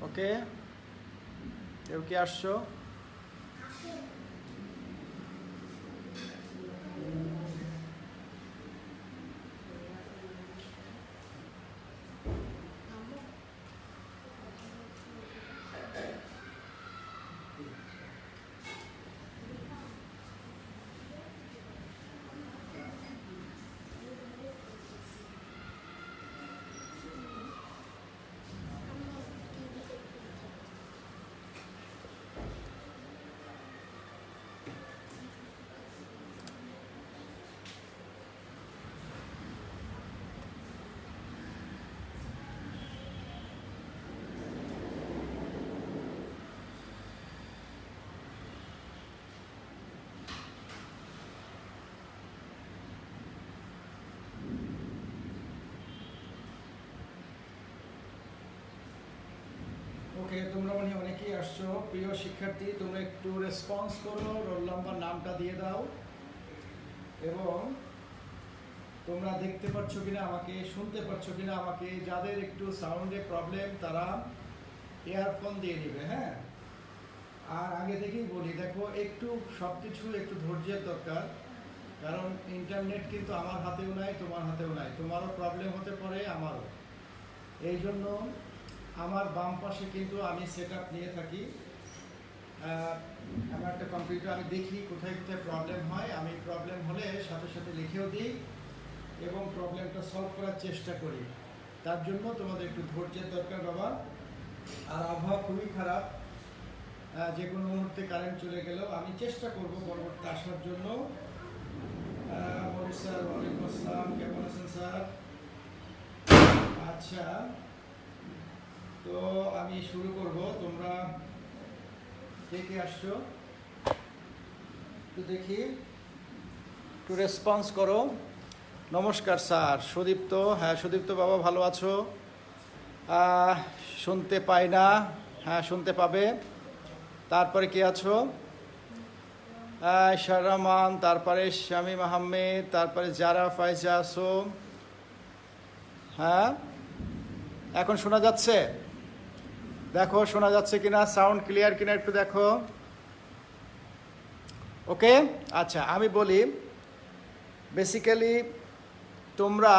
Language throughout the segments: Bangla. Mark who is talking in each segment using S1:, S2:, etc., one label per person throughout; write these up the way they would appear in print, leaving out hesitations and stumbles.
S1: ওকে, কেউ কি আসছো? ওকে, তোমরা মনে অনেকেই আসছো। প্রিয় শিক্ষার্থী, তোমরা একটু রেসপন্স করো, রোল নাম্বার নামটা দিয়ে দাও, এবং তোমরা দেখতে পাচ্ছ কিনা আমাকে, শুনতে পাচ্ছ কিনা আমাকে। যাদের একটু সাউন্ডে প্রবলেম তারা ইয়ারফোন দিয়ে নেবে, হ্যাঁ। আর আগে থেকেই বলি, দেখো একটু সব কিছু একটু ধৈর্যের দরকার, কারণ ইন্টারনেট কিন্তু আমার হাতেও নাই, তোমার হাতেও নাই। তোমারও প্রবলেম হতে পারে, আমারও। এই জন্য আমার বাম পাশে কিন্তু আমি সেট আপ নিয়ে থাকি। আমার একটা কম্পিউটার, আমি দেখি কোথায় কোথায় প্রবলেম হয়। আমি প্রবলেম হলে সাথে সাথে লিখেও দিই এবং প্রবলেমটা সলভ করার চেষ্টা করি। তার জন্য তোমাদের একটু ধৈর্যের দরকার বাবা। আর আবহাওয়া খুবই খারাপ, যে কোনো মুহূর্তে কারেন্ট চলে গেলেও আমি চেষ্টা করব পরবর্তী আসার জন্য। মনির স্যার, ওয়ালাইকুম আসসালাম, কেমন আছেন স্যার? আচ্ছা, তো আমি শুরু করব। তোমরা কে কে আসছো একটু দেখি, একটু রেসপন্স করো। নমস্কার স্যার, সুদীপ্ত। হ্যাঁ সুদীপ্ত বাবা, ভালো আছো? শুনতে পাই না। হ্যাঁ শুনতে পাবে। তারপরে কে আছো? শাহরামান, তারপরে শামীম আহমেদ, তারপরে যারা ফাইজা আছো। হ্যাঁ, এখন শোনা যাচ্ছে? দেখো শোনা যাচ্ছে কিনা, সাউন্ড ক্লিয়ার কিনা একটু দেখো। ওকে, আচ্ছা আমি বলি, বেসিক্যালি তোমরা,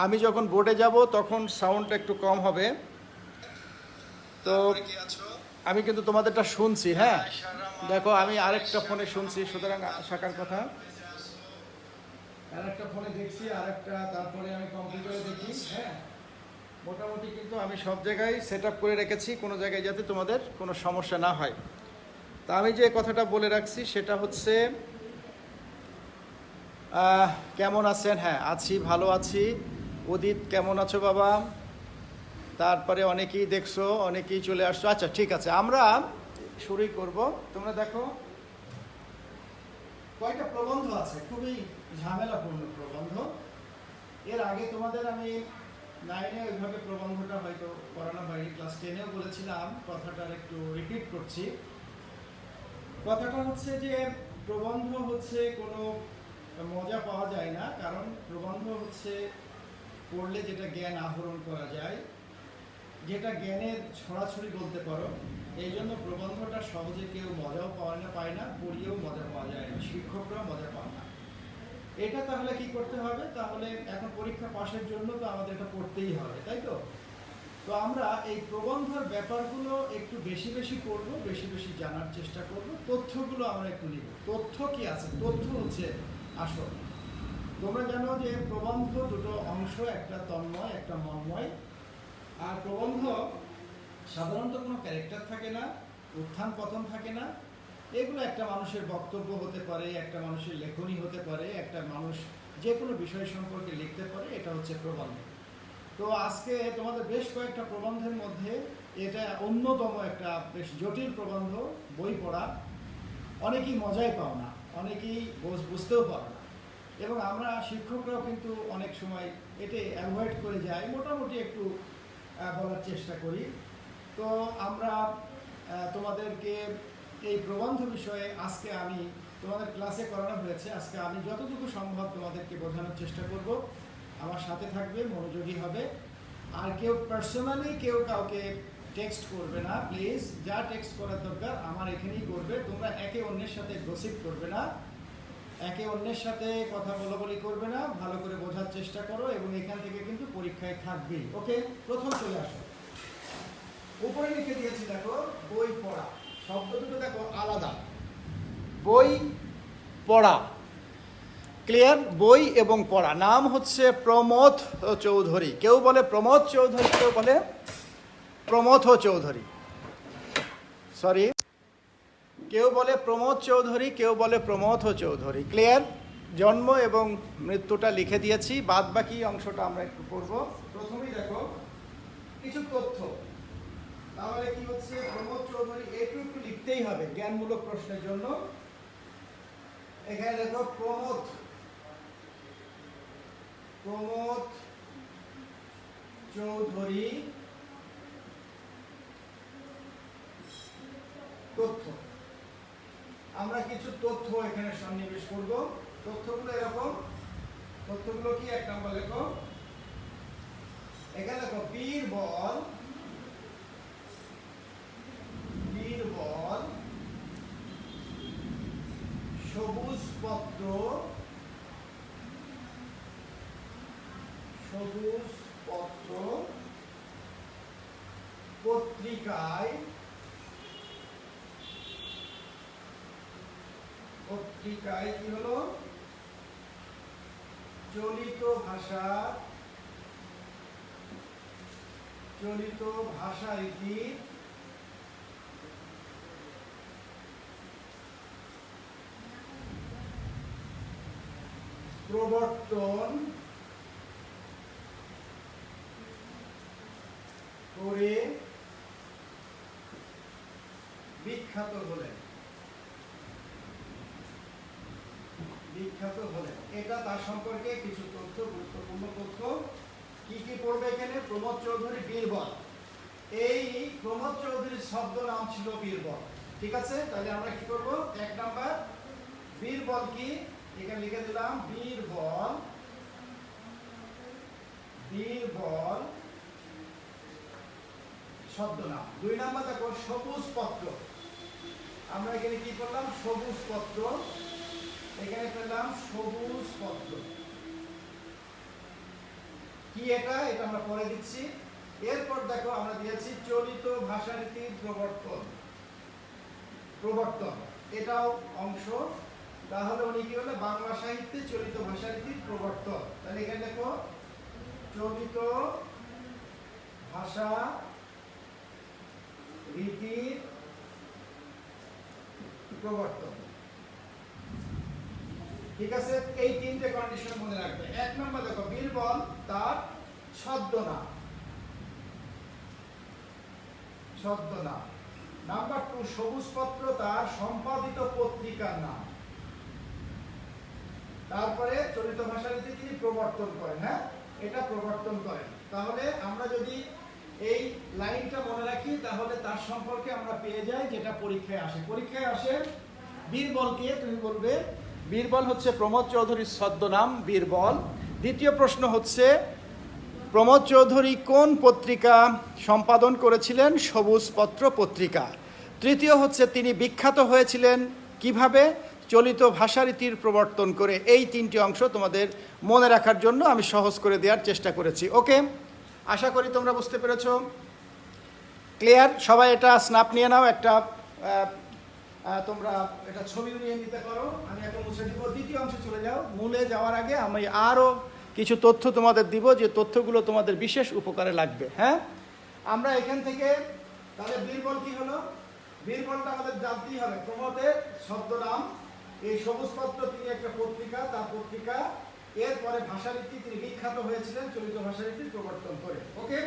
S1: আমি যখন বোর্ডে যাব তখন সাউন্ডটা একটু কম হবে। তো আমি কিন্তু তোমাদেরটা শুনছি, হ্যাঁ। দেখো আমি আরেকটা ফোনে শুনছি, সুতরাং শাখার কথা আরেকটা ফোনে দেখছি, আরেকটা তারপরে আমি কম্পিউটারে দেখি, হ্যাঁ। মোটামুটি কিন্তু আমি সব জায়গায় সেট আপ করে রেখেছি, কোনো জায়গায় যাতে তোমাদের কোনো সমস্যা না হয়। তা আমি যে কথাটা বলে রাখছি সেটা হচ্ছে, কেমন আছেন? হ্যাঁ আছি, ভালো আছি। উদিত কেমন আছো বাবা? তারপরে অনেকেই দেখছো, অনেকেই চলে আসছো। আচ্ছা ঠিক আছে, আমরা শুরুই করব। তোমরা দেখো কয়েকটা প্রবন্ধ আছে, খুবই ঝামেলাপূর্ণ প্রবন্ধ। এর আগে তোমাদের আমি 9-এ ওইভাবে প্রবন্ধটা হয়তো করানো হয়নি, ক্লাস 10-এও বলেছিলাম, কথাটার একটু রিপিট করছি। কথাটা হচ্ছে যে প্রবন্ধ হচ্ছে কোনো মজা পাওয়া যায় না, কারণ প্রবন্ধ হচ্ছে পড়লে যেটা জ্ঞান আহরণ করা যায়, যেটা জ্ঞানের ছড়াছড়ি বলতে পারো। এই জন্য প্রবন্ধটা সহজে কেউ মজাও পায় না, পড়িয়েও মজা পাওয়া যায় না, শিক্ষকরাও মজা পান না। এটা তাহলে কি করতে হবে? তাহলে এখন পরীক্ষা পাশের জন্য তো আমাদের এটা পড়তেই হবে, তাই তো? তো আমরা এই প্রবন্ধের ব্যাপারগুলো একটু বেশি বেশি করব, বেশি বেশি জানার চেষ্টা করব, তথ্যগুলো আমরা একটু নিব। তথ্য কি আছে? তথ্য হচ্ছে আসল। তোমরা জানো যে প্রবন্ধ দুটো অংশ, একটা তন্ময়, একটা মন্ময়। আর প্রবন্ধ সাধারণত কোনো ক্যারেক্টার থাকে না, উত্থান পতন থাকে না। এগুলো একটা মানুষের বক্তব্য হতে পারে, একটা মানুষের লেখনী হতে পারে, একটা মানুষ যে কোনো বিষয় সম্পর্কে লিখতে পারে, এটা হচ্ছে প্রবন্ধ। তো আজকে তোমাদের বেশ কয়েকটা প্রবন্ধের মধ্যে এটা অন্যতম একটা বেশ জটিল প্রবন্ধ। বই পড়া অনেকেই মজাই পাও না, অনেকেই বুঝতেও পারো না, এবং আমরা শিক্ষকরাও কিন্তু অনেক সময় এটা অ্যাভয়েড করে যাই, মোটামুটি একটু বলার চেষ্টা করি। তো আমরা তোমাদেরকে এই প্রবন্ধ বিষয়ে আজকে আমি তোমাদের ক্লাসে করানো হয়েছে, আজকে আমি যতটুকু সম্ভব তোমাদেরকে বোঝানোর চেষ্টা করব। আমার সাথে থাকবে, মনোযোগী হবে। আর কেউ পার্সোনালি কেউ কাউকে টেক্সট করবে না প্লিজ। যা টেক্সট করার দরকার আমার এখানেই করবে। তোমরা একে অন্যের সাথে গসিপ করবে না, একে অন্যের সাথে কথা বলাবলি করবে না, ভালো করে বোঝার চেষ্টা করো এবং এখান থেকে কিন্তু পরীক্ষায় থাকবেই। ওকে, প্রথম চলে আসো। উপরে লিখে দিয়েছি দেখো বই পড়া, শব্দ দুটো দেখো আলাদা। বই পড়া, ক্লিয়ার? বই এবং পড়া। নাম হচ্ছে প্রমথ চৌধুরী। কেউ বলে প্রমথ চৌধুরী, কেউ বলে প্রমথ চৌধুরী, সরি, কেউ বলে প্রমথ চৌধুরী, কেউ বলে প্রমথ চৌধুরী। ক্লিয়ার? জন্ম এবং মৃত্যুটা লিখে দিয়েছি, বাদ বাকি অংশটা আমরা একটু পড়ব। প্রথমেই দেখো কিছু তথ্য, তাহলে কি হচ্ছে প্রমথ চৌধুরী একটু একটু লিখতেই হবে জ্ঞানমূলক প্রশ্নের জন্য। এখানে দেখো প্রমথ চৌধুরী তথ্য। আমরা কিছু তথ্য এখানে সন্নিবেশ করব। তথ্যগুলো এরকম। তথ্যগুলো কি? এক নম্বর লেখো, এখানে লেখো বীরবল সবুজ পত্র পত্রিকায় কি হলো? চলিত ভাষারীতি প্রবর্তন করে বিখ্যাত হলেন। এটা তার সম্পর্কে কিছু তথ্য, গুরুত্বপূর্ণ তথ্য। কি কি পড়বে এখানে? প্রমথ চৌধুরী বীরবল। এই প্রমথ চৌধুরীর শব্দ নাম ছিল বীরবল। ঠিক আছে, তাহলে আমরা কি করব? এক নাম্বার বীরবল কি, এখানে লিখে দিলাম বীরবল শব্দ নাম। দুই নাম্বার দেখো সবুজ পত্র। আমরা এখানে কি করলাম? সবুজ পত্র। এখানে পেলাম সবুজ পত্র। কি এটা আমরা পরে দিচ্ছি। এরপর দেখো আমরা দিয়েছি চলিত ভাষারীতির প্রবর্তন, এটাও অংশ। তাহলে উনি কি হলো? বাংলা সাহিত্যে চলিত ভাষারীতির প্রবর্তন। তাহলে এখানে দেখো চলিত ভাষা রীতির প্রবর্তন। ঠিক আছে, এই তিনটে কন্ডিশন মনে রাখবে। এক নম্বর দেখো বীরবল তার ছদ্মনাম। নাম্বার 2 সবুজ পত্র তার সম্পাদিত পত্রিকার নাম। তারপরে চলিত ভাষারীতি তিনি প্রবর্তন করেন। হ্যাঁ, এটা প্রবর্তন করেন। তাহলে আমরা যদি এই লাইনটা মনে রাখি তাহলে তার সম্পর্কে আমরা পেয়ে যাই যেটা পরীক্ষায় আসে। বীরবলকে তুমি বলবে বীরবল হচ্ছে প্রমথ চৌধুরীর ছদ্মনাম বীরবল। দ্বিতীয় প্রশ্ন হচ্ছে প্রমথ চৌধুরী কোন পত্রিকা সম্পাদন করেছিলেন? সবুজ পত্র পত্রিকা। তৃতীয় হচ্ছে তিনি বিখ্যাত হয়েছিলেন কিভাবে? চলিত ভাষারীতির প্রবর্তন করে। এই তিনটি অংশ তোমাদের মনে রাখার জন্য আমি সহজ করে দেওয়ার চেষ্টা করেছি। ওকে, আশা করি তোমরা বুঝতে পেরেছো। ক্লিয়ার? সবাই এটা স্ন্যাপ নিয়ে নাও, একটা তোমরা এটা ছবি নিয়ে নিতে পারো। আমি এখন মুছে দিব। দ্বিতীয় অংশে চলে যাও। মূলে যাওয়ার আগে আমি আরও কিছু তথ্য তোমাদের দিব, যে তথ্যগুলো তোমাদের বিশেষ উপকারে লাগবে। হ্যাঁ, আমরা এখান থেকে তাহলে বীরবল কি হলো? বীরবলটা আমাদের জানতেই হবে। প্রমথের ছদ্মনাম, এই সবুজ পত্র তিনি একটা পত্রিকা, তার পত্রিকা। এরপরে ভাষারীতি তিনি বিখ্যাত হয়েছিলেন চলিত ভাষারীতির প্রবর্তন করে। ওকে,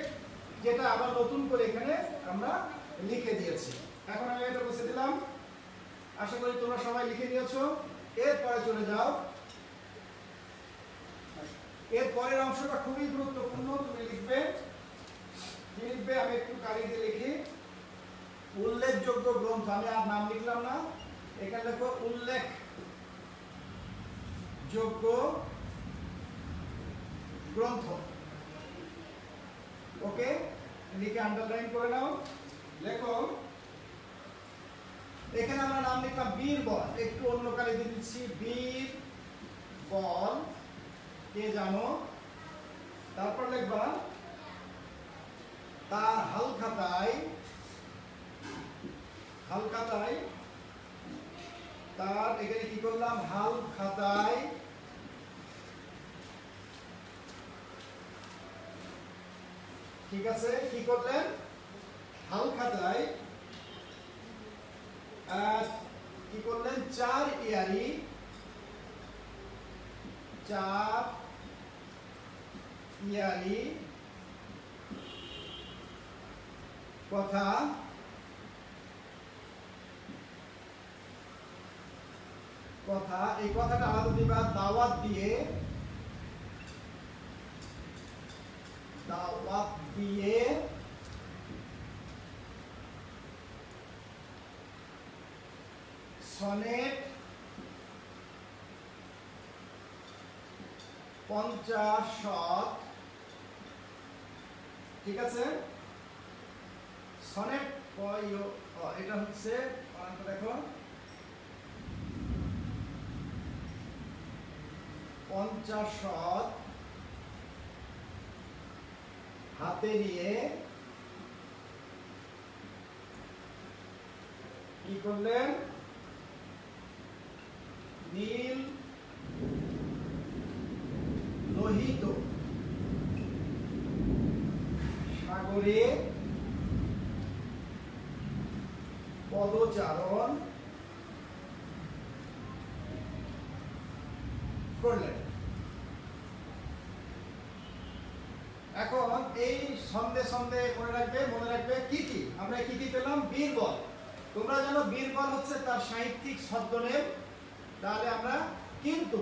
S1: যেটা আবার নতুন করে এখানে আমরা লিখে দিয়েছি। এখন আমি এটা বসে দিলাম। আশা করি তোমরা সবাই লিখে নিয়েছো। এরপরে চলে যাও। এর পরের অংশটা খুবই গুরুত্বপূর্ণ। তুমি লিখবে আমি একটু কালি দিয়ে লিখি। উল্লেখযোগ্য গ্রন্থ, আমি আর নাম লিখলাম না, এখানে দেখো উল্লেখযোগ্য গ্রন্থ। ওকে, লিখে আন্ডারলাইন করে নাও। লেখো এখানে আমরা নাম লিখলাম বীরবল, একটু অন্য কালে দিয়ে দিচ্ছি বীরবল, কে জানো। তারপর লিখবা তার হালখাতায় তার, এখানে কি করলাম হালখাতায় ঠিক আছে, কি করলেন হালখাতায় কি করলেন 4 ইয়ারি কথা এই কথাটা আলাদা দিবা দাওয়াত দিয়ে সনেট 50 ঠিক আছে। সনেট এটা হচ্ছে দেখো 50 হাতে নিয়ে কি করলেন নীল লোহিত সাগরে পদচারণ করলেন। এখন এই সন্দেহ মনে রাখবে কি আমরা কি পেলাম বীরবল। তোমরা জানো বীরবল হচ্ছে তার সাহিত্যিক ছদ্মনাম, তাহলে আমরা কিন্তু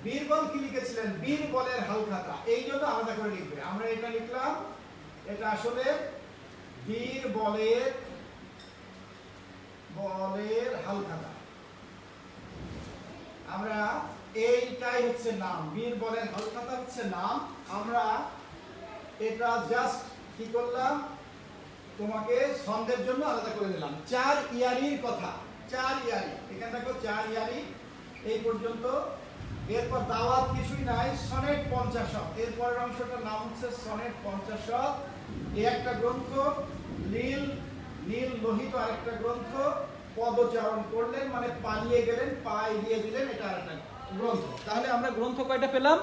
S1: বীরবল কি লিখেছিলেন বীরবলের হালখাতা, এই জন্য আলাদা করে লিখবে। আমরা এটা লিখলাম, এটা আসলে বীরবলের হালখাতা, আমরা এইটাই হচ্ছে নাম, বীরবলের হালখাতা হচ্ছে নাম। আমরা এটা জাস্ট কি করলাম তোমাকে সন্দেহের জন্য আলাদা করে দিলাম। 4 ইয়ারির কথা, 4 ইয়ারি, এখানে দেখো 4 ইয়ারি এই পর্যন্ত। এরপর দাওয়াত কিছুই নাই, সনেট 50, এরপরের অংশটার নাম হচ্ছে সনেট 50। এই একটা গ্রন্থ, নীল লোহিত আরেকটা গ্রন্থ, পদচারণ করলেন মানে পালিয়ে গেলেন, পায়ে দিয়ে দিলেন, এটা আরেকটা গ্রন্থ। তাহলে আমরা গ্রন্থ কয়টা পেলাম?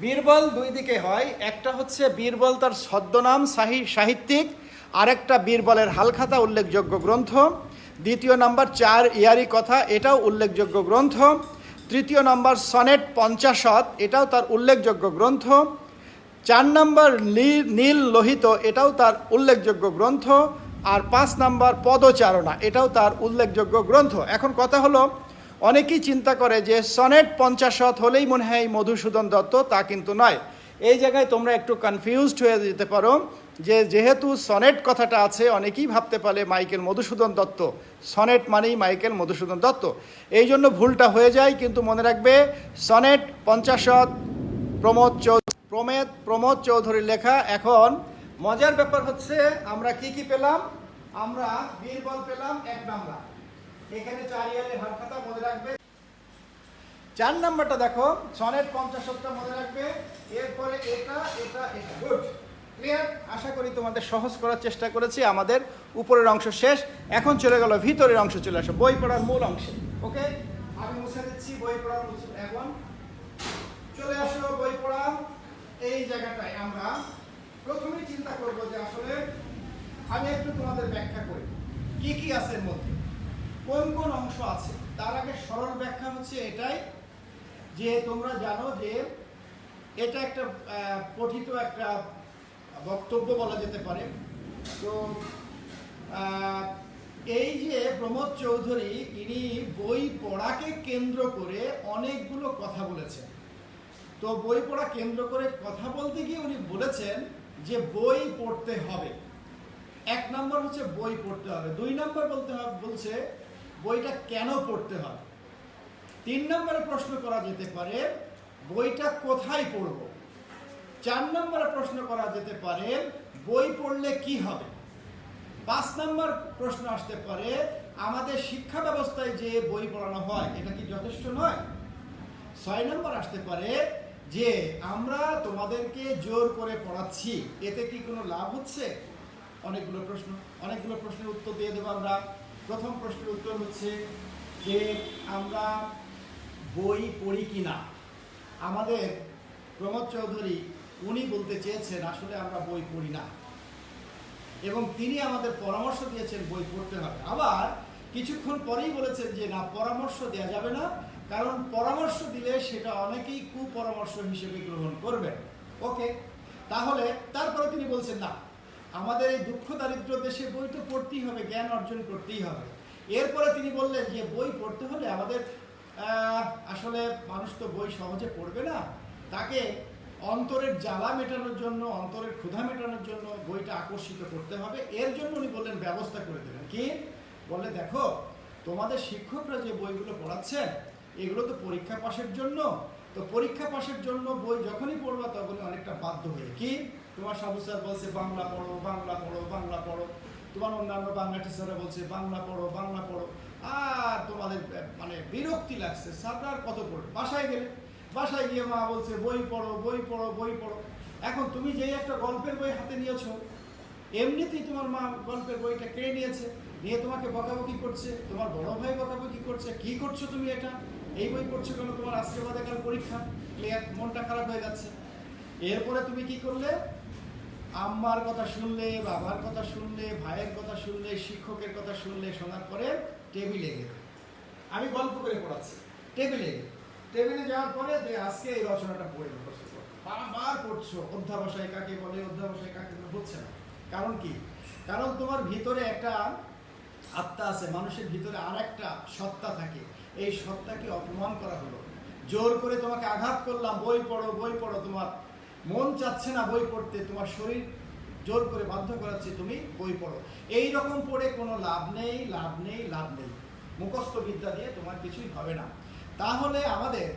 S1: বীরবল দুই দিকে হয়, একটা হচ্ছে বীরবল তার ছদ্মনাম সাহিত্যিক, আরেকটা বীরবলের হালখাতা উল্লেখযোগ্য গ্রন্থ। দ্বিতীয় নাম্বার 4 ইয়ারি কথা, এটাও উল্লেখযোগ্য গ্রন্থ। তৃতীয় নাম্বার সনেট 50, এটাও তার উল্লেখযোগ্য গ্রন্থ। 4 নাম্বার নীল লোহিত, এটাও তার উল্লেখযোগ্য গ্রন্থ। আর 5 নাম্বার পদচারণা, এটাও তার উল্লেখযোগ্য গ্রন্থ। এখন কথা হলো অনেকেই চিন্তা করে যে সনেট 50 হলেই মনে হয় মধুসূদন দত্ত, তা কিন্তু নয়। এই জায়গায় তোমরা একটু কনফিউজড হয়ে যেতে পারো যে যেহেতু সনেট কথাটা আছে, অনেকেই ভাবতে পারে মাইকেল মধুসূদন দত্ত, সনেট মানেই মাইকেল মধুসূদন দত্ত, এই জন্য ভুলটা হয়ে যায়। কিন্তু মনে রাখবে সনেট 50 প্রমোদ চৌধুরীর লেখা। এখন মজার ব্যাপার হচ্ছে আমরা কি পেলাম, আমরা বীরবল পেলাম 1 নাম্বার, এখানে 4 ইয়ারের হালখাতা মনে রাখবে। 4 নাম্বারটা দেখো সনেট 50টা মনে রাখবে, এরপরে এটা গুড ক্লিয়ার। আশা করি তোমাদের সহজ করার চেষ্টা করেছি। আমাদের উপরের অংশ শেষ, এখন চলে গেল ভিতরের অংশ, চলে আসো বই পড়ার মূল অংশে। ওকে, আমি মুছে দিচ্ছি বই পড়ার, এখন চলে আসো বই পড়া। এই জায়গাটায় আমরা প্রথমেই চিন্তা করব যে আসলে আমি একটু তোমাদের ব্যাখ্যা করি কি আছে এর মধ্যে, কোন অংশ আছে। তার আগে সরল ব্যাখ্যা হচ্ছে এটাই যে তোমরা জানো যে এটা একটা পঠিত একটা বক্তব্য বলা যেতে পারে। তো এই যে প্রমোদ চৌধুরী, ইনি বই পড়াকে কেন্দ্র করে অনেকগুলো কথা বলেছেন। তো বই পড়া কেন্দ্র করে কথা বলতে গিয়ে উনি বলেছেন যে বই পড়তে হবে। 1 নম্বর হচ্ছে বই পড়তে হবে। 2 নম্বর বলছে বইটা কেন পড়তে হবে। 3 নম্বরে প্রশ্ন করা যেতে পারে বইটা কোথায় পড়ব। 4 নম্বরে প্রশ্ন করা যেতে পারে বই পড়লে কি হবে। 5 নম্বর প্রশ্ন আসতে পারে আমাদের শিক্ষা ব্যবস্থায় যে বই পড়ানো হয় এটা কি যথেষ্ট নয়। 6 নম্বর আসতে পারে যে আমরা তোমাদেরকে জোর করে পড়াচ্ছি, এতে কি কোনো লাভ হচ্ছে। অনেকগুলো প্রশ্নের উত্তর দিয়ে দেবো আমরা। প্রথম প্রশ্নের উত্তর হচ্ছে যে আমরা বই পড়ি কিনা। আমাদের প্রমোদ চৌধুরী উনি বলতে চেয়েছেন আসলে আমরা বই পড়ি না, এবং তিনি আমাদের পরামর্শ দিয়েছেন বই পড়তে হবে। আবার কিছুক্ষণ পরেই বলেছেন যে না, পরামর্শ দেওয়া যাবে না, কারণ পরামর্শ দিলে সেটা অনেকেই কুপরামর্শ হিসেবে গ্রহণ করবেন। ওকে, তাহলে তারপরে তিনি বলছেন না, আমাদের এই দুঃখ দারিদ্র দেশে বই তো পড়তেই হবে, জ্ঞান অর্জন করতেই হবে। এরপরে তিনি বললেন যে বই পড়তে হলে আমাদের আসলে মানুষ তো বই সহজে পড়বে না, তাকে অন্তরের জ্বালা মেটানোর জন্য, অন্তরের ক্ষুধা মেটানোর জন্য বইটা আকর্ষিত করতে হবে। এর জন্য উনি বললেন ব্যবস্থা করে দেবেন। কি বলে, দেখো তোমাদের শিক্ষকরা যে বইগুলো পড়াচ্ছেন এগুলো তো পরীক্ষা পাশের জন্য, তো পরীক্ষা পাশের জন্য বই যখনই পড়বা তখনই অনেকটা বাধ্য হয়ে কি তোমার সাবু স্যার বলছে বাংলা পড়ো, বাংলা পড়ো, বাংলা পড়ো, তোমার অন্যান্য বাংলা টিচাররা বলছে বাংলা পড়ো, বাংলা পড়ো, আর তোমাদের মানে বিরক্তি লাগছে, স্যাররা আর কত পড়ো। বাসায় গিয়ে মা বলছে বই পড়ো, বই পড়ো, বই পড়ো। এখন তুমি যেই একটা গল্পের বই হাতে নিয়েছো, এমনিতেই তোমার মা গল্পের বইটা কেড়ে নিয়েছে, নিয়ে তোমাকে বকাবকি করছে, তোমার বড় ভাই বকাবকি করছে, কি করছো তুমি এটা, এই বই পড়ছো কেন, তোমার আজকে বাদে কাল পরীক্ষা, ক্লিয়ার, মনটা খারাপ হয়ে যাচ্ছে। এরপরে তুমি কি করলে, আম্মার কথা শুনলে, বাবার কথা শুনলে, ভাইয়ের কথা শুনলে, শিক্ষকের কথা শুনলে, শোনার পরে টেবিলে গেলে, আমি গল্প করে পড়াচ্ছি, টেবিলে যাওয়ার পরে যে আজকে এই রচনাটা পড়ে বারবার পড়ছো, অধ্যাবসায় কাকে বলে, অধ্যাবসায় কাকে বলে, হচ্ছে না। কারণ কি, কারণ তোমার ভিতরে একটা আত্মা আছে, মানুষের ভিতরে আর একটা সত্তা থাকে, এই সত্তাকে অপমান করা হলো, জোর করে তোমাকে আঘাত করলাম, বই পড়ো, বই পড়ো, তোমার মন চাচ্ছে না বই পড়তে, তোমার শরীর জোর করে বাধ্য করাচ্ছে তুমি বই পড়ো। এই রকম পড়ে কোনো লাভ নেই, লাভ নেই, লাভ নেই। মুখস্থ বিদ্যা দিয়ে তোমার কিছুই হবে না। তাহলে আমাদের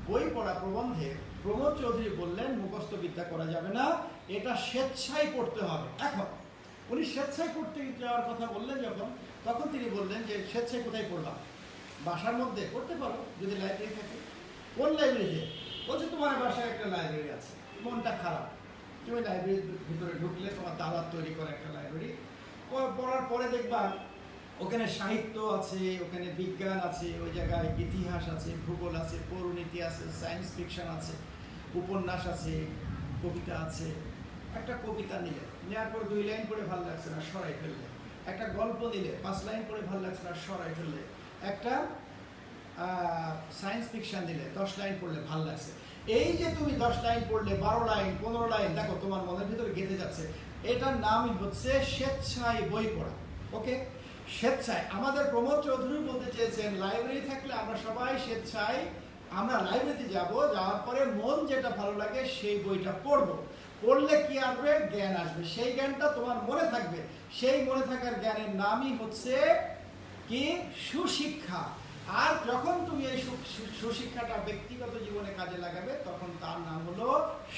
S1: বই পড়া প্রবন্ধে প্রমোদ চৌধুরী বললেন মুখস্থ বিদ্যা করা যাবে না, এটা স্বেচ্ছায় পড়তে হবে। এখন উনি স্বেচ্ছায় পড়তে যাওয়ার কথা বললেন যখন, তখন তিনি বললেন যে স্বেচ্ছায় কোথায় পড়বা, বাসার মধ্যে পড়তে পারো যদি লাইব্রেরি থাকে। কোন লাইব্রেরিতে? বলছে তোমার বাসায় একটা লাইব্রেরি আছে, মনটা খারাপ, তুমি লাইব্রেরির ভিতরে ঢুকলে, তোমার দাদার তৈরি করা একটা লাইব্রেরি, পড়ার পরে দেখবা ওখানে সাহিত্য আছে, ওখানে বিজ্ঞান আছে, ওই জায়গায় ইতিহাস আছে, ভূগোল আছে, পৌরনীতি আছে, সায়েন্স ফিকশন আছে, উপন্যাস আছে, কবিতা আছে। একটা কবিতা নিলে, নেওয়ার পর 2 লাইন পড়ে ভালো লাগছে না, সরাই ফেললে। একটা গল্প নিলে, 5 লাইন পড়ে ভালো লাগছে না, সরাই ফেললে। একটা সায়েন্স ফিকশন দিলে, 10 লাইন পড়লে ভালো লাগছে। এই যে তুমি 10 লাইন পড়লে, 12 লাইন, 15 লাইন, দেখো তোমার মনের ভিতরে গেঁথে যাচ্ছে, এটার নামই হচ্ছে স্বেচ্ছায় বই পড়া। ওকে, স্বেচ্ছায়। আমাদের প্রমোদ চৌধুরী বলতে চেয়েছেন লাইব্রেরি থাকলে আমরা সবাই স্বেচ্ছায় আমরা লাইব্রেরিতে যাওয়ার পরে মন যেটা ভালো লাগে সেই বইটা পড়বো। পড়লে কি আসবে? জ্ঞান আসবে। সেই জ্ঞানটা তোমার মনে থাকবে। সেই মনে থাকার জ্ঞানের নামই হচ্ছে কি? সুশিক্ষা। আর যখন তুমি এই সুশিক্ষাটা ব্যক্তিগত জীবনে কাজে লাগাবে তখন তার নাম হলো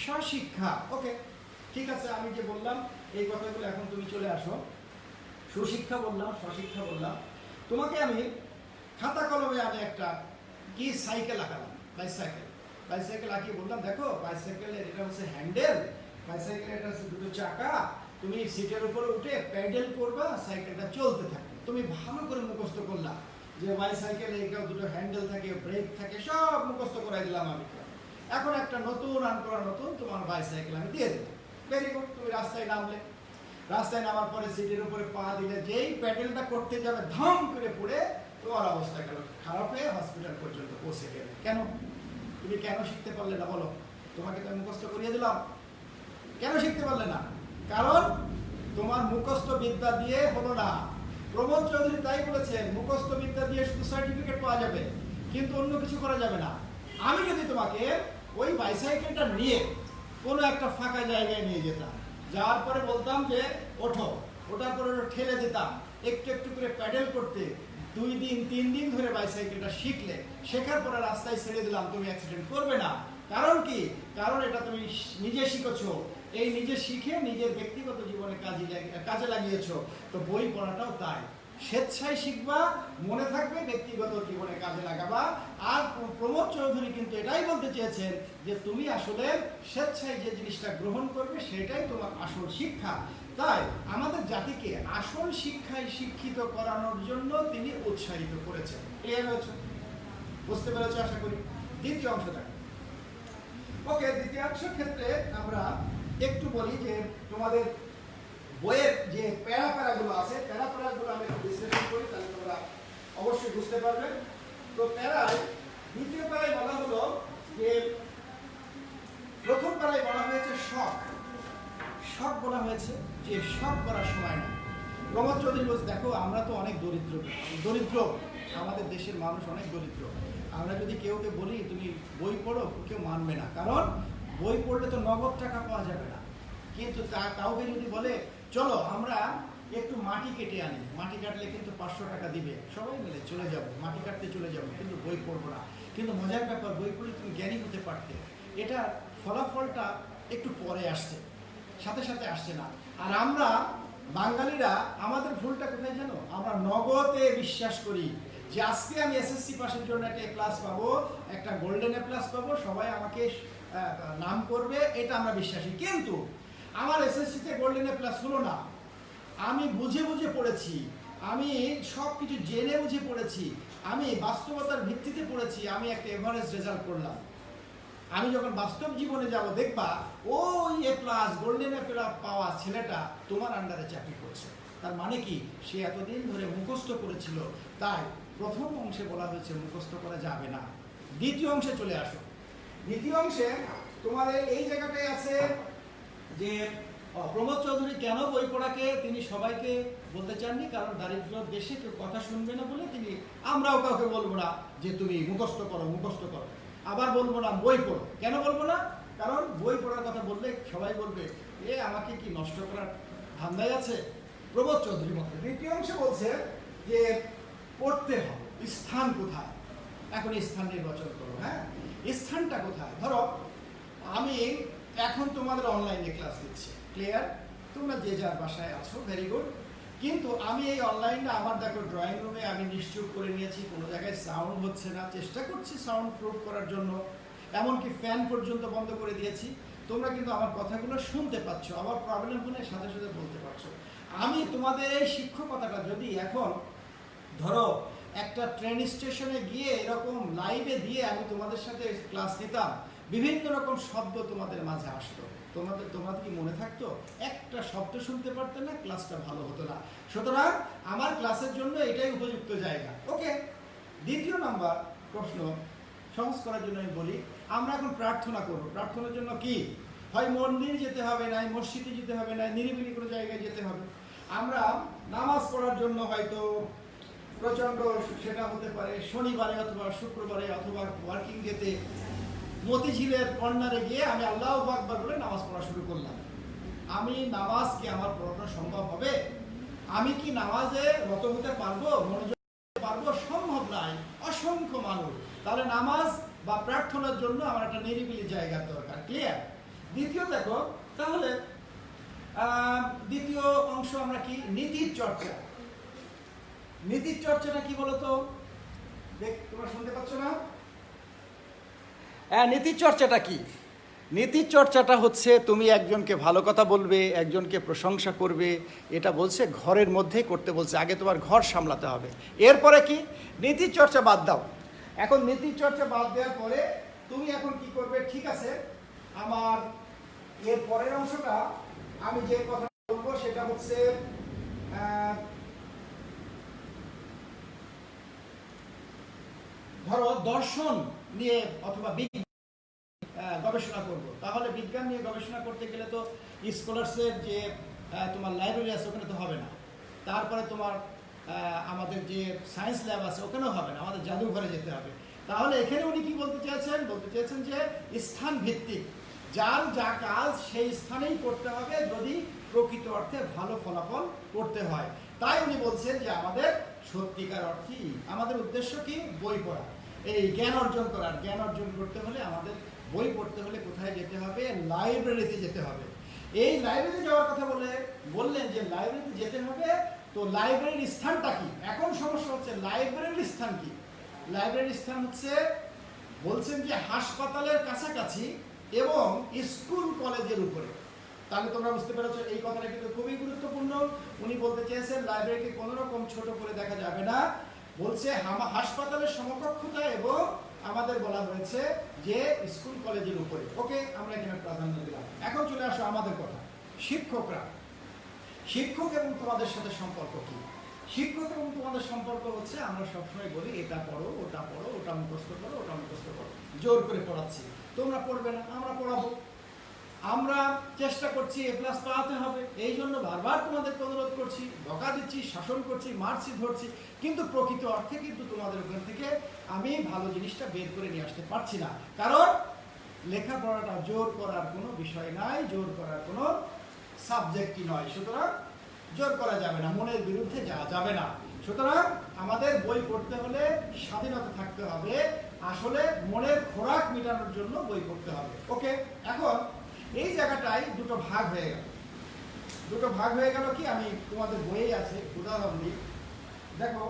S1: স্বশিক্ষা। ওকে, ঠিক আছে, আমি যে বললাম এই কথাগুলো এখন তুমি চলে আসো। সুশিক্ষা বললাম, স্বশিক্ষা বললাম। তোমাকে আমি খাতা কলমে আমি একটা কি সাইকেল আঁকালাম, বাইসাইকেল আঁকিয়ে বললাম দেখো বাইসাইকেলের এটা হচ্ছে হ্যান্ডেল, বাইসাইকেলের এটা হচ্ছে 2টো চাকা, তুমি সিটের উপরে উঠে প্যাডেল করবা, সাইকেলটা চলতে থাকবে। তুমি ভালো করে মুখস্থ করলা যে বাইসাইকেলে এটাও 2টো হ্যান্ডেল থাকে, ব্রেক থাকে, সব মুখস্থ করাই দিলাম আমি। এখন একটা নতুন নতুন তোমার বাইসাইকেল আমি দিয়ে দেবো। ভেরি গুড, তুমি রাস্তায় নামলে, রাস্তায় নামার পরে সিটের উপরে পা দিলে, যেই প্যাডেলটা করতে যাবে ধম করে পড়ে তোমার অবস্থা গেল খারাপ হয়ে হসপিটাল পর্যন্ত পৌঁছে গেলে। কেন? তুমি কেন শিখতে পারলে না বলো? তোমাকে তো মুখস্থ করিয়ে দিলাম, কেন শিখতে পারলে না? কারণ তোমার মুখস্থ বিদ্যা দিয়ে হলো না। প্রমোদ চৌধুরী তাই বলেছেন, মুখস্থ বিদ্যা দিয়ে শুধু সার্টিফিকেট পাওয়া যাবে, কিন্তু অন্য কিছু করা যাবে না। আমি যদি তোমাকে ওই বাইসাইকেলটা নিয়ে কোনো একটা ফাঁকা জায়গায় নিয়ে যেতাম, যাওয়ার পরে বলতাম যে ওঠো, ওঠার পরে ঠেলে দিতাম, একটু একটু করে প্যাডেল করতে 2 দিন 3 দিন ধরে বাইসাইকেলটা শিখলে, শেখার পরে রাস্তায় ছেড়ে দিলাম, তুমি অ্যাক্সিডেন্ট করবে না। কারণ কি? কারণ এটা তুমি নিজে শিখেছো, এই নিজে শিখে নিজের ব্যক্তিগত জীবনে কাজে লাগিয়েছো। তো বই পড়াটাও তাই, স্বেচ্ছায় শিখবা, মনে থাকবে, ব্যক্তিগত জীবনে কাজে লাগাবা। আর প্রমোদ চৌধুরী কিন্তু এটাই বলতে চেয়েছেন যে তুমি আসলে স্বেচ্ছায় যে জিনিসটা গ্রহণ করবে সেটাই তোমার আসল শিক্ষা। তাই আমাদের জাতিকে আসল শিক্ষায় শিক্ষিত করানোর জন্য তিনি উৎসাহিত করেছেন। ক্লিয়ার হয়েছে? বুঝতে পেরেছো আশা করি। দ্বিতীয় অংশটা ওকে, দ্বিতীয়াংশের ক্ষেত্রে আমরা একটু বলি যে তোমাদের বইয়ের যে প্যারাগুলো আছে, প্যারাগুলো আমি একটু বিশ্লেষণ করি, তাহলে তোমরা অবশ্যই বুঝতে পারবে। তো প্যারায় দ্বিতীয় প্যারায় বলা হলো যে প্রথম প্যারায় বলা হয়েছে শখ। শখ বলা হয়েছে যে শখ করার সময় না। প্রমোদ চৌধুরী বলছে দেখো আমরা তো অনেক দরিদ্র, আমাদের দেশের মানুষ অনেক দরিদ্র। আমরা যদি কেউকে বলি তুমি বই পড়ো, কেউ মানবে না, কারণ বই পড়লে তো নগদ টাকা পাওয়া যাবে না। কিন্তু কাউকে যদি বলে চলো আমরা একটু মাটি কেটে আনি, মাটি কাটলে কিন্তু 500 টাকা দিবে, সবাই মিলে চলে যাব, মাটি কাটতে চলে যাব, কিন্তু বই পড়বো না। কিন্তু মজার ব্যাপার, বই পড়লে তুমি জ্ঞানী হতে পারতে। এটা ফলাফলটা একটু পরে আসছে, সাথে সাথে আসছে না। আর আমরা বাঙালিরা আমাদের ভুলটা কোথায় জানো? আমরা নগদে বিশ্বাস করি যে আজকে আমি এসএসসি পাসের জন্য একটা এ প্লাস পাবো, একটা গোল্ডেন এ প্লাস পাবো, সবাই আমাকে নাম করবে, এটা আমরা বিশ্বাসী। কিন্তু আমার এসএসসিতে গোল্ডেন এ প্লাস হলো না, আমি বুঝে বুঝে পড়েছি, আমি সব কিছু জেনে বুঝে পড়েছি, আমি বাস্তবতার ভিত্তিতে পড়েছি, আমি একটা এভারেজ রেজাল্ট করলাম। আমি যখন বাস্তব জীবনে যাব দেখবা ওই এ প্লাস গোল্ডেন এ প্লাস পাওয়া ছেলেটা তোমার আন্ডারে চাকরি করছে। তার মানে কি? সে এতদিন ধরে মুখস্থ করেছিল। তাই প্রথম অংশে বলা হয়েছে মুখস্থ করা যাবে না। দ্বিতীয় অংশে চলে আসো। দ্বিতীয় অংশে তোমাদের এই জায়গাটায় আছে যে প্রমোদ চৌধুরী কেন বই পড়াকে তিনি সবাইকে বলতে চাননি, কারণ দারিদ্র দেশে কেউ কথা শুনবে না বলে তিনি, আমরাও কাউকে বলবো না যে তুমি মুখস্থ করো। আবার বলবো না বই পড়ো। কেন বলবো না? কারণ বই পড়ার কথা বললে সবাই বলবে এ আমাকে কি নষ্ট করার ধান্দায় আছে। প্রমোদ চৌধুরী মতে দ্বিতীয় অংশে বলছে যে পড়তে হবে, স্থান কোথায়? এখন স্থান নির্বাচন করো। হ্যাঁ, স্থানটা কোথায়? ধরো আমি এখন তোমাদের অনলাইনে ক্লাস দিচ্ছি, ক্লিয়ার? তোমরা যে যার বাসায় আছো, ভেরি গুড। কিন্তু আমি এই অনলাইনটা আমার দেখো ড্রয়িং রুমে আমি নিশ্চুপ করে নিয়েছি, কোনো জায়গায় সাউন্ড হচ্ছে না, চেষ্টা করছি সাউন্ড প্রুফ করার জন্য, এমনকি ফ্যান পর্যন্ত বন্ধ করে দিয়েছি। তোমরা কিন্তু আমার কথাগুলো শুনতে পাচ্ছ, আমার প্রবলেম হলে সাথে সাথে বলতে পারছো। আমি তোমাদের এই শিক্ষকতাটা যদি এখন ধরো একটা ট্রেন স্টেশনে গিয়ে এরকম লাইভে দিয়ে আমি তোমাদের সাথে ক্লাস নিতাম, বিভিন্ন রকম শব্দ তোমাদের মাঝে আসতো, তোমাদের কি মনে থাকতো? একটা শব্দ শুনতে পারতে না, ক্লাসটা ভালো হতো না। সুতরাং আমার ক্লাসের জন্য এটাই উপযুক্ত জায়গা। ওকে, দ্বিতীয় নাম্বার প্রশ্ন সহজ করার জন্য আমি বলি, আমরা এখন প্রার্থনা করব। প্রার্থনার জন্য কি হয় মন্দির যেতে হবে, নাই মসজিদে যেতে হবে, নাই নিরিবিলি কোনো জায়গায় যেতে হবে। আমরা নামাজ পড়ার জন্য হয়তো প্রচণ্ড, সেটা হতে পারে শনিবারে অথবা শুক্রবারে অথবা ওয়ার্কিং ডেতে মতিঝিলের কর্নারে গিয়ে আমি আল্লাহু আকবার বলে নামাজ পড়া শুরু করলাম। আমি নামাজ কি আমার পড়ানো সম্ভব হবে? আমি কি নামাজে রত হতে পারবো, মনোযোগ দিতে পারবো? সম্ভব নয়, অসংখ্য মানুষ। তাহলে নামাজ বা প্রার্থনার জন্য আমার একটা নিরিবিলি জায়গার দরকার। ক্লিয়ার? দ্বিতীয় দেখো, তাহলে দ্বিতীয় অংশ আমরা কি? নীতির চর্চা। নীতির চর্চাটা কি বলতো? তোমরা শুনতে পাচ্ছ না? হ্যাঁ, নীতির চর্চাটা কি? নীতির চর্চাটা হচ্ছে তুমি একজনকে ভালো কথা বলবে, একজনকে প্রশংসা করবে, এটা বলছে ঘরের মধ্যেই করতে বলছে। আগে তোমার ঘর সামলাতে হবে, এরপরে কি? নীতির চর্চা বাদ দাও। এখন নীতির চর্চা বাদ দেওয়ার পরে তুমি এখন কি করবে? ঠিক আছে, আমার এর পরের অংশটা আমি যে কথা বলবো সেটা হচ্ছে ধরো দর্শন নিয়ে অথবা গবেষণা করব। তাহলে বিজ্ঞান নিয়ে গবেষণা করতে গেলে তো স্কলার্সের যে তোমার লাইব্রেরি আছে ওখানে তো হবে না, তারপরে তোমার আমাদের যে সায়েন্স ল্যাব আছে ওখানেও হবে না, আমাদের জাদুঘরে যেতে হবে। তাহলে এখানে উনি কি বলতে চেয়েছেন যে স্থান ভিত্তিক, যার যা কাজ সেই স্থানেই করতে হবে যদি প্রকৃত অর্থে ভালো ফলাফল করতে হয়। তাই উনি বলছেন যে আমাদের সত্যিকার অর্থেই আমাদের উদ্দেশ্য কি? বই পড়া, এই জ্ঞান অর্জন করার। জ্ঞান অর্জন করতে হলে আমাদের বই পড়তে হলে কোথায় যেতে হবে? লাইব্রেরিতে যেতে হবে। এই লাইব্রেরিতে যাওয়ার কথা বললেন যে লাইব্রেরিতে যেতে হবে, তো লাইব্রেরির স্থানটা কি? এখন সমস্যা হচ্ছে লাইব্রেরির স্থান কি? লাইব্রেরির স্থান হচ্ছে বলছেন যে হাসপাতালের কাছাকাছি এবং স্কুল কলেজের উপরে। তাহলে তোমরা বুঝতে পেরেছো এই কথাটা কিন্তু খুবই গুরুত্বপূর্ণ। উনি বলতে চেয়েছেন লাইব্রেরিকে কোনো রকম ছোট করে দেখা যাবে না, বলছে হাসপাতালের সমকক্ষতা এবং আমাদের বলা হয়েছে যে স্কুল কলেজের উপরে। ওকে, আমরা এখানে প্রাধান্য দিলাম। এখন চলে আসো আমাদের কথা, শিক্ষকরা। শিক্ষক এবং তোমাদের সাথে সম্পর্ক কি? শিক্ষক এবং তোমাদের সম্পর্ক হচ্ছে আমরা সবসময় বলি এটা পড়ো, ওটা পড়ো, ওটা মুখস্থ করো, ওটা মুখস্থ করো, জোর করে পড়াচ্ছি। তোমরা পড়বে না, আমরা পড়াবো। আমরা চেষ্টা করছি A+ পাওয়াতে হবে, এই জন্য বারবার তোমাদেরকে অনুরোধ করছি, বকা দিচ্ছি, শাসন করছি, মারছি, ধরছি, কিন্তু প্রকৃত অর্থে কিন্তু তোমাদের ওখান থেকে আমি ভালো জিনিসটা বের করে নিয়ে আসতে পারছি না। কারণ লেখাপড়াটা জোর করার কোনো বিষয় নাই, জোর করার কোনো সাবজেক্টই নয়। সুতরাং জোর করা যাবে না, মনের বিরুদ্ধে যাওয়া যাবে না। সুতরাং আমাদের বই পড়তে হলে স্বাধীনতা থাকতে হবে, আসলে মনের খোরাক মেটানোর জন্য বই পড়তে হবে। ওকে, এখন এই জায়গাটায় দুটো ভাগ হয়ে গেল। দুটো ভাগ হয়ে গেল কি? আমি তোমাদের বইয়ে আছে, উদাহরণ দিই। দেখো,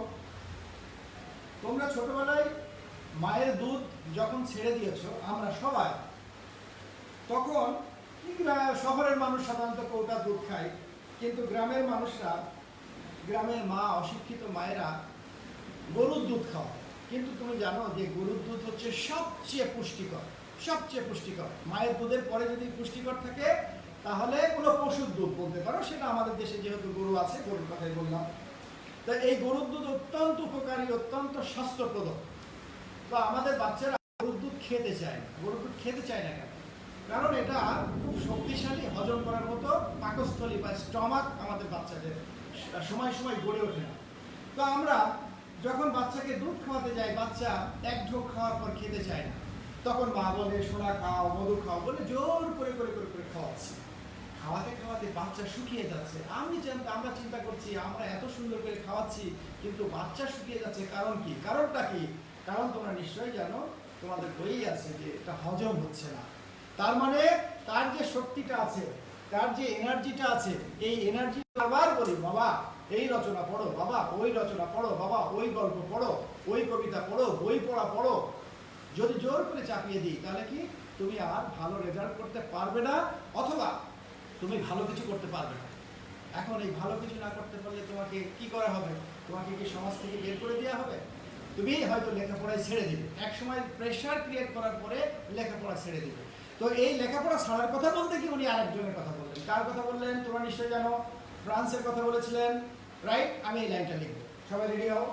S1: তোমরা ছোটবেলায় মায়ের দুধ যখন ছেড়ে দিয়েছো আমরা সবাই, তখন শহরের মানুষ সাধারণত কৌটা দুধ খায়, কিন্তু গ্রামের মানুষরা, গ্রামের মা, অশিক্ষিত মায়েরা গরুর দুধ খাওয়ায়। কিন্তু তুমি জানো যে গরুর দুধ হচ্ছে সবচেয়ে পুষ্টিকর, সবচেয়ে পুষ্টিকর। মায়ের দুধের পরে যদি পুষ্টিকর থাকে তাহলে কোনো পশুর দুধ বলতে পারো, সেটা আমাদের দেশে যেহেতু গরু আছে, গরুর কথাই বললাম। তো এই গরুর দুধ অত্যন্ত উপকারী, অত্যন্ত স্বাস্থ্যপ্রদ। তো আমাদের বাচ্চারা গরুর দুধ খেতে চায় না। গরুর দুধ খেতে চায় না কেন? কারণ এটা খুব শক্তিশালী, হজম করার মতো পাকস্থলী বা স্টমাক আমাদের বাচ্চাদের সময় সময় গড়ে ওঠে না। তো আমরা যখন বাচ্চাকে দুধ খাওয়াতে যাই, বাচ্চা এক ঢোক খাওয়ার পর খেতে চায় না, তখন মা বলে সোনা খাও, মধু খাও বলে জোর করে করে করে করে খাওয়াচ্ছি। খাওয়াতে খাওয়াতে বাচ্চা শুকিয়ে যাচ্ছে। আমরা চিন্তা করছি আমরা এত সুন্দর করে খাওয়াচ্ছি, কিন্তু বাচ্চা শুকিয়ে যাচ্ছে। কারণ কি? কারণটা কি? কারণ তোমরা নিশ্চয়ই জানো, তোমাদের বইই আছে যে এটা হজম হচ্ছে না। তার মানে তার যে শক্তিটা আছে, তার যে এনার্জিটা আছে, এই এনার্জি বারবার বলি বাবা এই রচনা পড়ো, বাবা ওই রচনা পড়ো, বাবা ওই গল্প পড়ো, ওই কবিতা পড়ো, বই পড়া পড়ো। যদি জোর করে চাপিয়ে দিই তাহলে কি তুমি আর ভালো রেজাল্ট করতে পারবে না, অথবা তুমি ভালো কিছু করতে পারবে না। এখন এই ভালো কিছু না করতে পারলে তোমাকে কি করা হবে? তোমাকে কি সমাজ থেকে বের করে দেওয়া হবে? তুমি হয়তো লেখাপড়ায় ছেড়ে দিবে, এক সময় প্রেশার ক্রিয়েট করার পরে লেখাপড়া ছেড়ে দিবে। তো এই লেখাপড়া ছাড়ার কথা বলতে কি উনি আরেকজনের কথা বললেন। কার কথা বললেন তোমরা নিশ্চয়ই জানো? ফ্রান্সের কথা বলেছিলেন, রাইট? আমি এই লাইনটা লিখবো, সবাই রেডি হও।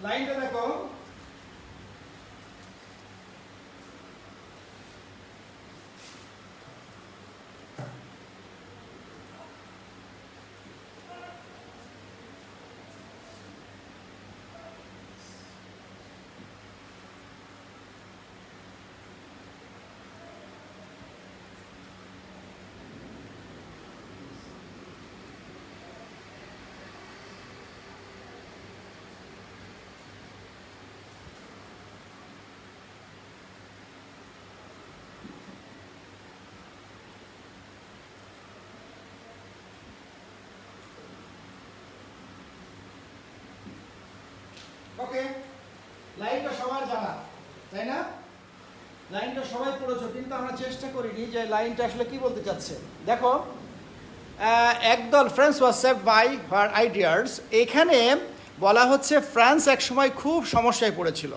S1: লাইনটা দেখো, ওকে, লাইনটা সবার জানা, তাই না? লাইনটা সবাই পড়েছো, কিন্তু আমরা চেষ্টা করিনি যে লাইনটা আসলে কি বলতে চাচ্ছে। দেখো, একদল France was saved by her ideas. এখানে বলা হচ্ছে ফ্রান্স একসময় খুব সমস্যায় পড়েছিল,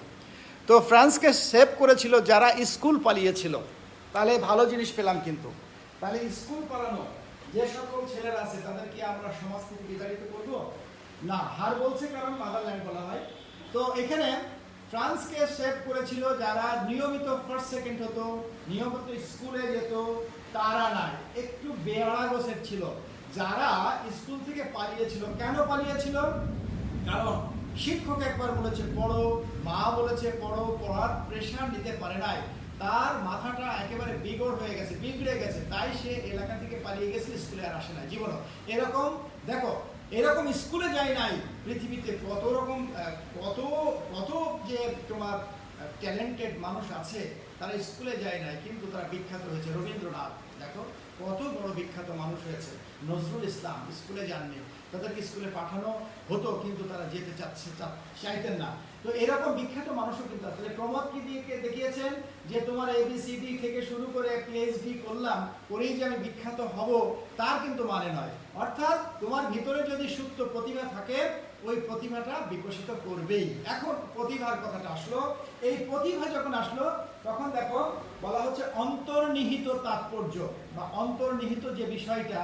S1: তো ফ্রান্সকে সেভ করেছিল যারা স্কুল পালিয়েছিল। তাহলে ভালো জিনিস পেলাম, কিন্তু তাহলে স্কুল পালানো যে সকল ছেলেরা আছে তাদের কি আমরা সমাজ থেকে বিতাড়িত করবো না? হার বলছে কারণ মাদারল্যান্ড বলা হয়। তো এখানে ফ্রান্সকে সেভ করেছিল যারা নিয়মিত ফার্স্ট সেকেন্ড হতো, নিয়মিত স্কুলে যেত, তারা নাই, একটু বেয়ারা গোছের ছিল, যারা স্কুল থেকে পালিয়েছিল। কেন পালিয়েছিল? কারণ শিক্ষক একবার বলেছে পড়ো, মা বলেছে পড়ো, পড়ার প্রেশার নিতে পারে নাই, তার মাথাটা একেবারে বিগড়ে গেছে, তাই সে এলাকা থেকে পালিয়ে গেছে, স্কুলে আর আসে না জীবনও। এরকম দেখো, এরকম স্কুলে যায় নাই পৃথিবীতে কত রকম কত কত যে তোমার ট্যালেন্টেড মানুষ আছে, তারা স্কুলে যায় নাই কিন্তু তারা বিখ্যাত হয়েছে। রবীন্দ্রনাথ দেখো কত বড় বিখ্যাত মানুষ হয়েছে। নজরুল ইসলাম স্কুলে যাননি, তাদেরকে স্কুলে পাঠানো হতো কিন্তু তারা যেতে চাইতেন না। তো এরকম বিখ্যাত মানুষও কিন্তু আসলে প্রমোদ কি দিয়ে দেখিয়েছেন যে তোমার ABCD থেকে শুরু করে PhD করলাম করেই যে আমি বিখ্যাত হব তার কিন্তু মানে নয়। অর্থাৎ তোমার ভিতরে যদি সুপ্ত প্রতিভা থাকে ওই প্রতিভাটা বিকশিত করবেই। এখন প্রতিভার কথাটা আসলো, এই প্রতিভা যখন আসলো তখন দেখো বলা হচ্ছে অন্তর্নিহিত তাৎপর্য বা অন্তর্নিহিত যে বিষয়টা,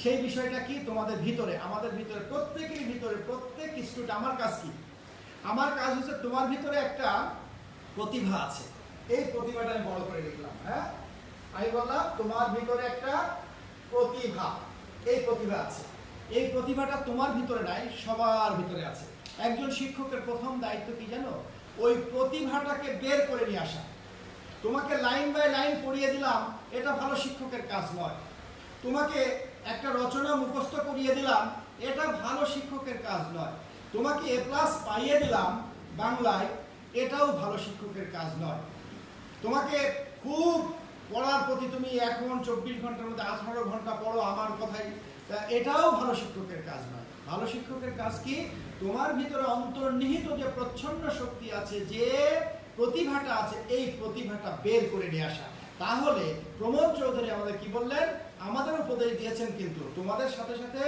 S1: সেই বিষয়টা কি তোমাদের ভিতরে, আমাদের ভিতরে, প্রত্যেকের ভিতরে, প্রত্যেক স্টুডেন্ট। আমার কাজ কি? আমার কাজ হচ্ছে তোমার ভিতরে একটা প্রতিভা আছে, এই প্রতিভাটা আমি বড় করে লিখলাম। হ্যাঁ, আমি বললাম তোমার ভিতরে একটা প্রতিভা, এই প্রতিভা আছে। এই প্রতিভাটা তোমার ভিতরে নাই, সবার ভিতরে আছে। একজন শিক্ষকের প্রথম দায়িত্ব কি জানো? ওই প্রতিভাটাকে বের করে নিয়ে আসা। তোমাকে লাইন বাই লাইন পড়িয়ে দিলাম, এটা ভালো শিক্ষকের কাজ নয়। তোমাকে একটা রচনা মুখস্থ করিয়ে দিলাম, এটা ভালো শিক্ষকের কাজ নয়। তোমাকে A+ পাইয়ে দিলাম বাংলায়, এটাও ভালো শিক্ষকের কাজ নয়। তোমাকে খুব পড়ার প্রতি তুমি এখন 24 ঘন্টার মধ্যে 18 ঘন্টা পড়ো আমার কথাই, এটাও ভালো শিক্ষকের কাজ নয়। ভালো শিক্ষকের কাজ কি? তোমার ভিতরে অন্তর্নিহিত যে প্রচ্ছন্ন শক্তি আছে, যে প্রতিভাটা আছে, এই প্রতিভাটা বের করে নিয়ে আসা। তাহলে প্রমোদ চৌধুরী আমাদের কি বললেন? আমাদের উপদেশ দিয়েছেন, কিন্তু তোমাদের সাথে সাথে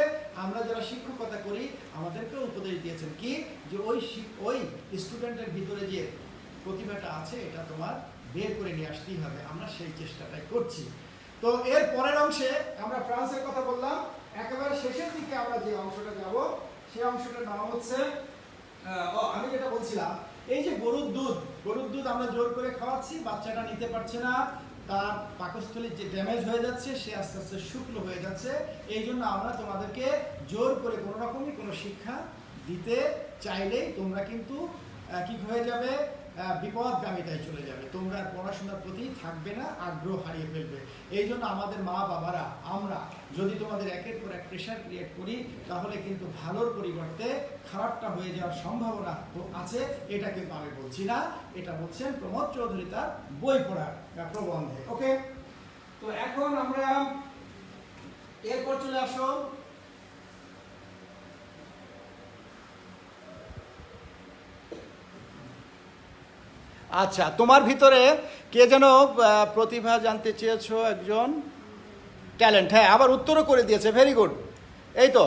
S1: আমরা যারা শিক্ষকতা করি আমাদেরকেও উপদেশ দিয়েছেন কি, যে ওই স্টুডেন্টের ভিতরে যে প্রতিভাটা আছে এটা তোমার বের করে নিয়ে আসতেই হবে। আমরা সেই চেষ্টাটাই করছি। তো এর পরের অংশে আমরা ফ্রান্সের কথা বললাম, একেবারে শেষের দিকে আমরা যে অংশটা যাব সেই অংশটার নাম হচ্ছে আমি যেটা বলছিলাম, এই যে গরুর দুধ আমরা জোর করে খাওয়াচ্ছি, বাচ্চাটা নিতে পারছে না, তার পাকস্থলীর যে ড্যামেজ হয়ে যাচ্ছে, সে আস্তে আস্তে শুকনো হয়ে যাচ্ছে। এই জন্য আমরা তোমাদেরকে জোর করে কোনো রকমই কোনো শিক্ষা দিতে চাইলেই তোমরা কিন্তু কি হয়ে যাবে? বিপদগামিতায় চলে যাবে। তোমরা পড়াশোনার প্রতি থাকবে না, আগ্রহ হারিয়ে ফেলবে। এই জন্য আমাদের মা বাবারা আমরা যদি তোমাদের একের পর এক প্রেশার ক্রিয়েট করি, তাহলে কিন্তু ভালোর পরিবর্তে খারাপটা হয়ে যাওয়ার সম্ভাবনা আছে। এটা কিন্তু আমি বলছি না, এটা বলছেন প্রমোদ চৌধুরী তার বই পড়ার প্রবন্ধে। ওকে, তো এখন আমরা এরপর চলে আসো আচ্ছা, তোমার ভিতরে কে যেন প্রতিভা জানতে চেয়েছো? একজন ট্যালেন্ট, হ্যাঁ, আবার উত্তরও করে দিয়েছে, ভেরি গুড। এই তো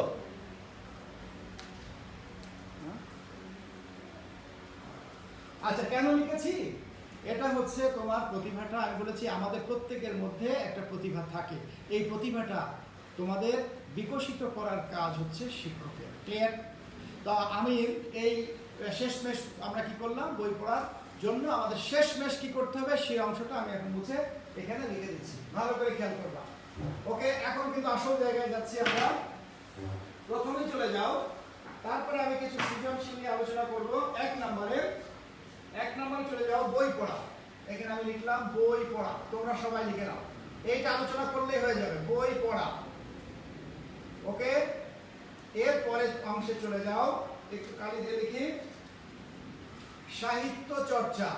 S1: আচ্ছা, কেন লিখেছি? এটা হচ্ছে তোমার প্রতিভাটা, আমি বলেছি আমাদের প্রত্যেকের মধ্যে একটা প্রতিভা থাকে। এই প্রতিভাটা তোমাদের বিকশিত করার কাজ হচ্ছে শিক্ষকের। ক্লিয়ার? তো আমি এই শেষমেশ আমরা কি করলাম? বই পড়ার জন্য আমাদের শেষমেশ কি করতে হবে সেই অংশটা আমি এখন মুছে এখানে লিখে দিচ্ছি, ভালো করে খেয়াল করবা। ওকে, এখন কিন্তু আসল জায়গায় যাচ্ছি আমরা। প্রথমে চলে যাও, তারপরে আমি কিছু সৃজনশীল নিয়ে আলোচনা করব। এক নম্বরে চলে যাও বই পড়া। এখানে আমি লিখলাম বই পড়া, তোমরা সবাই লিখে নাও। এইটা আলোচনা করলেই হয়ে যাবে, বই পড়া। ওকে, এর পরের অংশে চলে যাও, একটু কালি দিয়ে লিখি, সাহিত্য চর্চা।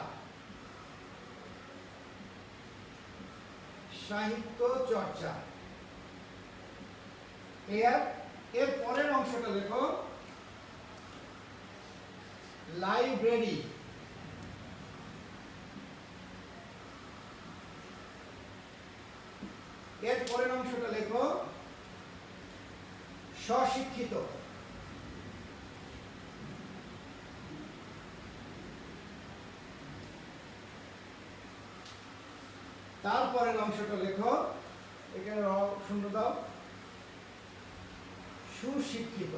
S1: সাহিত্য চর্চা। এর পরের অংশটা দেখো, লাইব্রেরি। এর পরের অংশটা লেখো স্বশিক্ষিত। তারপরের অংশটা লেখো, এখানে শূন্য দাও, সুশিক্ষিত।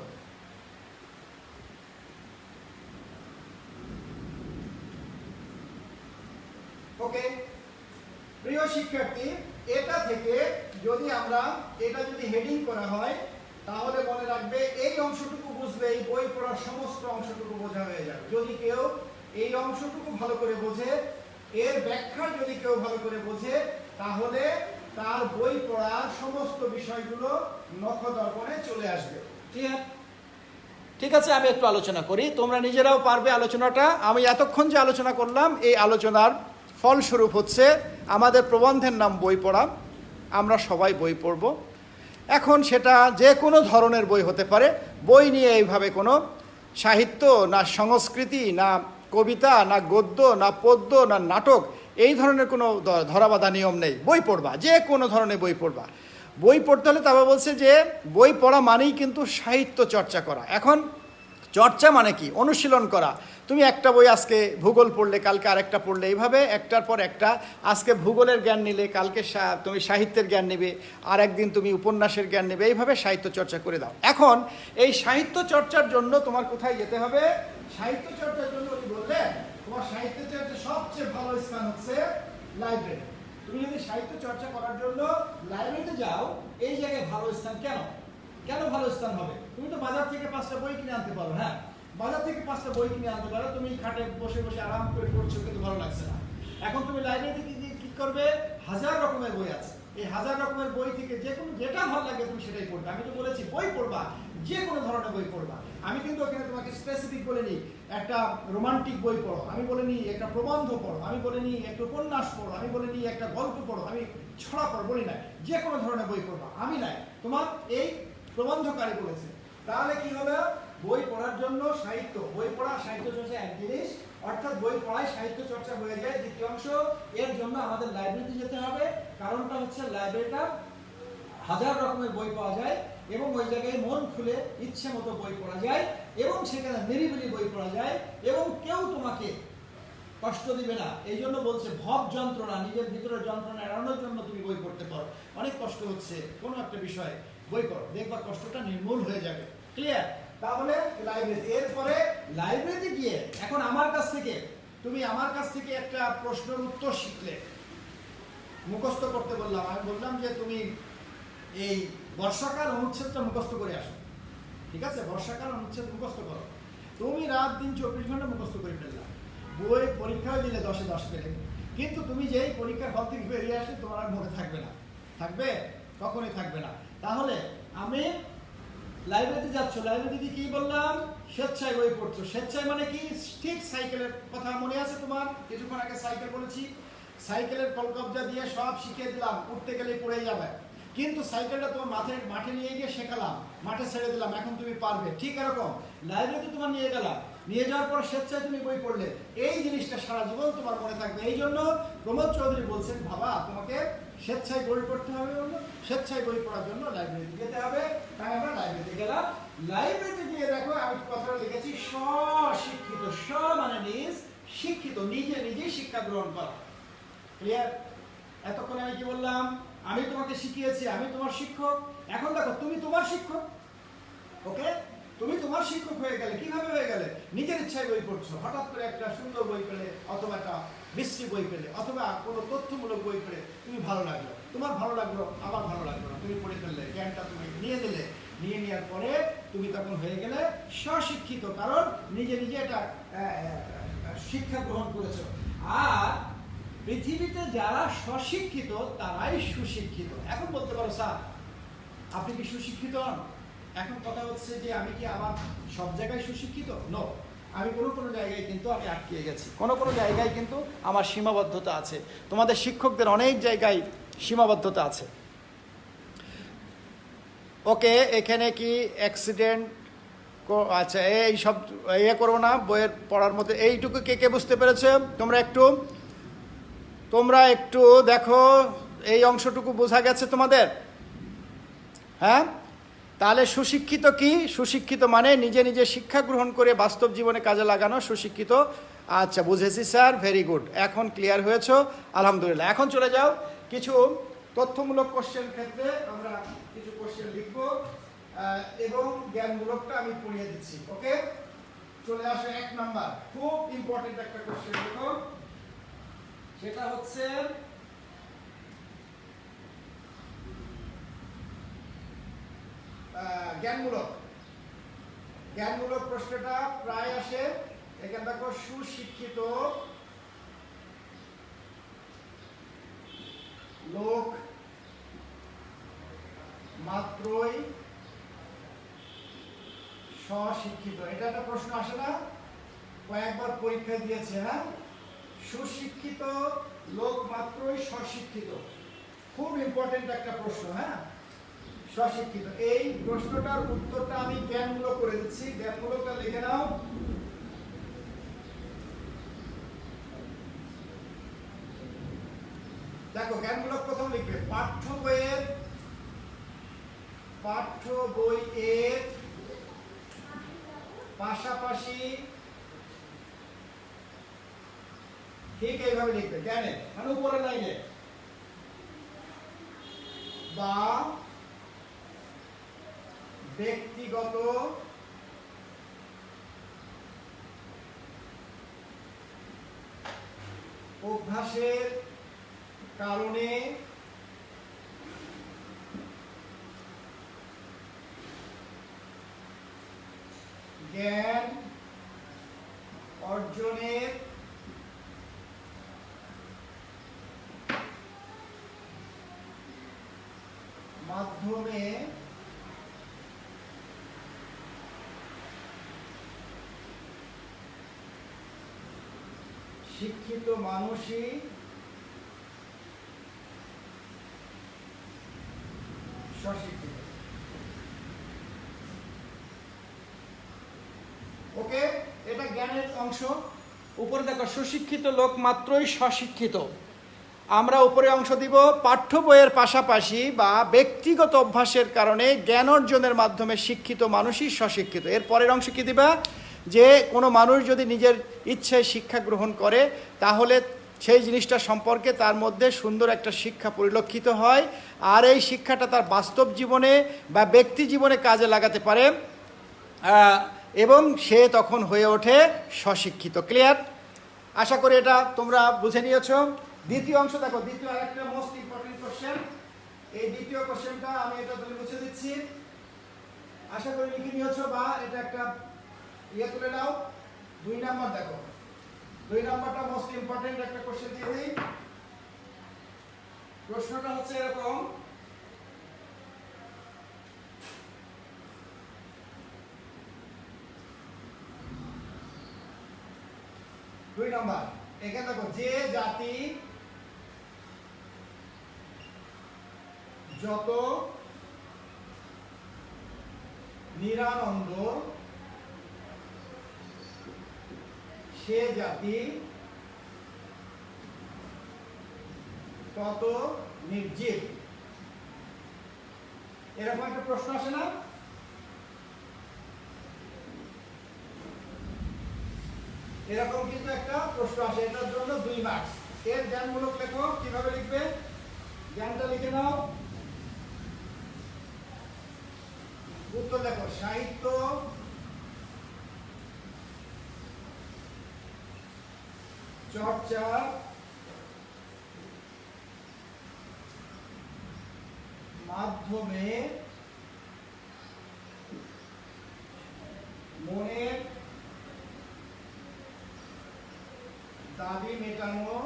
S1: ওকে, প্রিয় শিক্ষার্থী, এটা থেকে যদি হেডিং করা হয় তাহলে মনে রাখবে এই অংশটুকু বুঝলে এই বই পড়ার সমস্ত অংশটুকু বোঝা হয়ে যাবে। যদি কেউ এই অংশটুকু ভালো করে বোঝে, এর ব্যাখ্যা যদি কেউ ভালো করে বোঝে, তাহলে তার বই পড়ার সমস্ত বিষয়গুলো নখদর্পণে চলে আসবে। ঠিক আছে? ঠিক আছে, আমি একটু আলোচনা করি, তোমরা নিজেরাও পারবে আলোচনাটা। আমি এতক্ষণ যে আলোচনা করলাম এই আলোচনার ফলস্বরূপ হচ্ছে আমাদের প্রবন্ধের নাম বই পড়া। আমরা সবাই বই পড়ব। এখন সেটা যে কোনো ধরনের বই হতে পারে। বই নিয়ে এইভাবে কোনো সাহিত্য না সংস্কৃতি না কবিতা না গদ্য না পদ্য না নাটক এই ধরনের কোনো ধরাবাঁধা নিয়ম নেই। বই পড়বা, যে কোনো ধরনের বই পড়বা। বই পড়তে হলে তবে বলছে যে বই পড়া মানেই কিন্তু সাহিত্য চর্চা করা। এখন চর্চা মানে কি? অনুশীলন করা। তুমি একটা বই আজকে ভূগোল পড়লে, কালকে আরেকটা পড়লে, এইভাবে একটার পর একটা। আজকে ভূগোলের জ্ঞান নিলে, কালকে তুমি সাহিত্যের জ্ঞান নেবে, আর একদিন তুমি উপন্যাসের জ্ঞান নেবে, এইভাবে সাহিত্য চর্চা করে দাও। এখন এই সাহিত্য চর্চার জন্য তোমার কোথায় যেতে হবে? সাহিত্য চর্চার জন্য উনি বললেন তোমার সাহিত্য চর্চার সবচেয়ে ভালো স্থান হচ্ছে লাইব্রেরি। তুমি যদি সাহিত্য চর্চা করার জন্য লাইব্রেরিতে যাও, এই জায়গায় ভালো স্থান। কেন কেন ভালো স্থান হবে? তুমি তো বাজার থেকে 5টা বই কিনে আনতে পারো। হ্যাঁ, বাজার থেকে 5টা বই কিনে আনতে পারো, তুমি খাটে বসে বসে আরাম করে পড়ছো, কিন্তু ভালো লাগছে না। এখন তুমি লাইব্রেরি থেকে গিয়ে কি করবে? 1000 রকমের বই আছে। এই 1000 রকমের বই থেকে যে কোনো যেটা ভালো লাগে তুমি সেটাই পড়বে। আমি তো বলেছি বই পড়বা, যে কোনো ধরনের বই পড়বা। আমি কিন্তু ওখানে তোমাকে স্পেসিফিক বলিনি একটা রোমান্টিক বই পড়ো, আমি বলিনি একটা প্রবন্ধ পড়ো, আমি বলিনি একটা উপন্যাস পড়ো, আমি বলিনি একটা গল্প পড়ো, আমি ছড়া পড়ো বলি না। যে কোনো ধরনের বই পড়বা, আমি নাই, তোমার এই প্রবন্ধকারী বলেছে। তাহলে কি হবে? বই পড়ার জন্য সাহিত্য, বই পড়া সাহিত্য চর্চা এক জিনিস, অর্থাৎ বই পড়ায় সাহিত্য চর্চা হয়ে যায়। দ্বিতীয় অংশ, এর জন্য আমাদের লাইব্রেরিতে যেতে হবে। কারণটা হচ্ছে লাইব্রেরিটা 1000 রকমের বই পাওয়া যায় এবং ওই জায়গায় মন খুলে ইচ্ছে মতো বই পড়া যায় এবং সেখানে নিরিবিলি বই পড়া যায় এবং কেউ তোমাকে কষ্ট দিবে না। এই জন্য বলছে ভব যন্ত্রণা, নিজের ভিতরের যন্ত্রণা এড়ানোর জন্য তুমি বই পড়তে পারো। অনেক কষ্ট হচ্ছে কোনো একটা বিষয়ে, বই পড়ো, দেখবা কষ্টটা নির্মূল হয়ে যাবে। ক্লিয়ার? তাহলে লাইব্রেরি, এরপরে লাইব্রেরিতে গিয়ে এখন আমার কাছ থেকে একটা প্রশ্নের উত্তর শিখলে, মুখস্থ করতে বললাম। আমি বললাম যে তুমি এই বর্ষাকাল অনুচ্ছেদটা মুখস্থ করে আসো। ঠিক আছে, বর্ষাকাল অনুচ্ছেদ মুখস্থ করো। তুমি রাত দিন 24 ঘন্টা মুখস্থ করে ফেললাম, বই পরীক্ষাও দিলে 10-এ 10 পেলে, কিন্তু তুমি যেই পরীক্ষার হল থেকে বেরিয়ে আসলে তোমার আর মনে থাকবে না। থাকবে? কখনোই থাকবে না। তাহলে আমি লাইব্রেরিতে যাচ্ছ, লাইব্রেরিতে কি বললাম? স্বেচ্ছায় বই পড়ছো। স্বেচ্ছায় মানে কি? ঠিক সাইকেলের কথা মনে আছে তোমার? কিছুক্ষণ আগে সাইকেল বলেছি। সাইকেলের কলকবজা দিয়ে সব শিখিয়ে দিলাম, উঠতে গেলে পড়ে যাবে, কিন্তু সাইকেলটা তোমার মাঠে নিয়ে গিয়ে শেখালাম, মাঠে ছেড়ে দিলাম, এখন তুমি পারবে। ঠিক এরকম লাইব্রেরিতে তোমার নিয়ে গেলাম, নিয়ে যাওয়ার পর স্বেচ্ছায় তুমি বই পড়লে, এই জিনিসটা সারা জীবন তোমার মনে থাকবে। এই জন্য প্রমোদ চৌধুরী বলছেন, বাবা তোমাকে স্বেচ্ছায় বই পড়তে হবে, স্বেচ্ছায় বই পড়ার জন্য লাইব্রেরিতে যেতে হবে। তাই আমরা লাইব্রেরিতে গেলাম। লাইব্রেরিতে গিয়ে দেখো আমি কথাটা লিখেছি, স্বশিক্ষিত। স মানে নিজ, শিক্ষিত, নিজে নিজেই শিক্ষা গ্রহণ করা। ক্লিয়ার? এতক্ষণে আমি কি বললাম? আমি তোমাকে শিখিয়েছি, আমি তোমার শিক্ষক। এখন দেখো তুমি তোমার শিক্ষক। ওকে, তুমি তোমার শিক্ষক হয়ে গেলে। কিভাবে হয়ে গেলে? নিজের ইচ্ছায় বই পড়ছো। হঠাৎ করে একটা সুন্দর বই পেলে, অথবা একটা বিশ্রী বই পেলে, অথবা কোনো তথ্যমূলক বই পেলে তুমি ভালো লাগলো, তোমার ভালো লাগলো, আমার ভালো লাগলো না, তুমি পড়ে ফেললে, জ্ঞানটা তুমি নিয়ে দিলে। নিয়ে নেওয়ার পরে তুমি তখন হয়ে গেলে স্বশিক্ষিত, কারণ নিজে নিজে এটা শিক্ষা গ্রহণ করেছো। আর পৃথিবীতে যারা স্বশিক্ষিত তারাই সুশিক্ষিত। এখন বলতে পারো স্যার আপনি কি সুশিক্ষিত হন? এখন কথা হচ্ছে যে আমি কি আমার সব জায়গায় সুশিক্ষিত? নো, আমি কোনো জায়গায় কিন্তু আমি আটকে গেছি, কোনো জায়গায় কিন্তু আমার সীমাবদ্ধতা আছে। তোমাদের শিক্ষকদের অনেক জায়গায় সীমাবদ্ধতা আছে। ওকে, এখানে কি অ্যাক্সিডেন্ট? আচ্ছা, এই সব করবো না, বইয়ের পড়ার মধ্যে এইটুকু কে বুঝতে পেরেছে? তোমরা একটু দেখো, এই অংশটুকু বোঝা গেছে তোমাদের? হ্যাঁ, তাহলে সুশিক্ষিত কি? সুশিক্ষিত মানে নিজে নিজে শিক্ষা গ্রহণ করে বাস্তব জীবনে কাজে লাগানো সুশিক্ষিত। আচ্ছা, বুঝেছি স্যার, ভেরি গুড, এখন ক্লিয়ার হয়েছো, আলহামদুলিল্লাহ। এখন চলে যাও কিছু তথ্যমূলক কোশ্চেন ক্ষেত্রে আমরা কিছু কোশ্চেন লিখব এবং জ্ঞানমূলকটা আমি পড়িয়ে দিচ্ছি। ওকে, চলে আসে 1 নাম্বার, খুব ইম্পর্টেন্ট একটা কোশ্চেন। দেখো, সেটা হচ্ছে জ্ঞানমূলক প্রশ্নটা প্রায় আসে। এখানে দেখো, সুশিক্ষিত লোক মাত্রই স্বশিক্ষিত, এটা একটা প্রশ্ন আসে না, কয়েকবার পরীক্ষা দিয়েছে। হ্যাঁ, সুশিক্ষিত লোক মাত্রই স্বশিক্ষিত, খুব ইম্পর্টেন্ট একটা প্রশ্ন। হ্যাঁ, স্বশিক্ষিত, এই প্রশ্নটার উত্তরটা আমি জ্ঞানমূলক করে দিচ্ছি, জ্ঞানমূলকটা লিখে নাও। দেখো, জ্ঞানমূলক প্রথম লিখবে পাঠ্য বইয়ের পাশাপাশি, ঠিক এইভাবে লিখবে, জ্ঞানের মানে উপরের লাইনে, বা ব্যক্তিগত অভ্যাসের কারণে জ্ঞান অর্জনের মাধ্যমে শিক্ষিত মানুষই স্বশিক্ষিত। ওকে, এটা জ্ঞানের অংশ। উপরে দেখো, সুশিক্ষিত লোক মাত্রই স্বশিক্ষিত। আমরা উপরে অংশ দিব পাঠ্য বইয়ের পাশাপাশি বা ব্যক্তিগত অভ্যাসের কারণে জ্ঞান অর্জনের মাধ্যমে শিক্ষিত মানুষই স্বশিক্ষিত। এর পরের অংশ কি দিবা, যে কোনো মানুষ যদি নিজের ইচ্ছায় শিক্ষা গ্রহণ করে তাহলে সেই জিনিসটা সম্পর্কে তার মধ্যে সুন্দর একটা শিক্ষা পরিলক্ষিত হয়, আর এই শিক্ষাটা তার বাস্তব জীবনে বা ব্যক্তি জীবনে কাজে লাগাতে পারে, এবং সে তখন হয়ে ওঠে স্বশিক্ষিত। ক্লিয়ার? আশা করি এটা তোমরা বুঝে নিয়েছো। দ্বিতীয় অংশ দেখো, দ্বিতীয় আরেকটা মোস্ট ইম্পর্টেন্ট কোশ্চেন। এই দ্বিতীয় কোশ্চেনটা আমি এটা তুলে মুছে দিচ্ছি, আশা করি লিখে নিয়েছো, বা এটা একটা তুলে নাও। 2 নাম্বার দেখো, 2 নাম্বারটা মোস্ট ইম্পর্টেন্ট একটা কোশ্চেন দিয়ে দিই। প্রশ্নটা হচ্ছে এরকম, নাম্বার এখানে দেখো, যে জাতি যত নিরানন্দ সে জাতি তত নির্জীব। এরকম একটা প্রশ্ন আসে না? এরকম কিন্তু একটা প্রশ্ন আসে, এটার জন্য 2 মার্কস। এর জ্ঞানমূলক লেখো, কিভাবে লিখবে জ্ঞানটা লিখে নাও। উত্তর দেখো, সাহিত্য চর্চার মাধ্যমে মনের দাবি মেটানো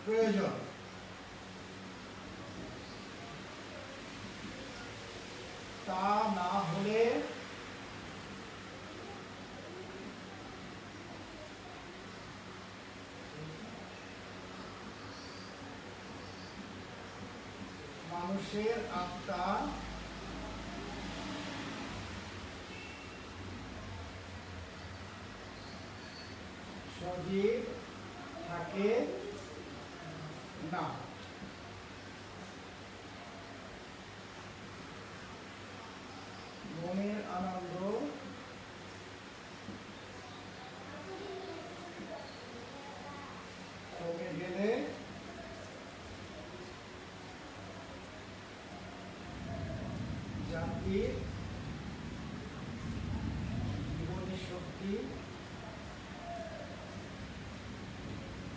S1: প্রয়োজন। তা না হলে মানুষের আত্মা সজীব থাকে না। মনের আনন্দ কমে গেলে জাতির জীবনী শক্তি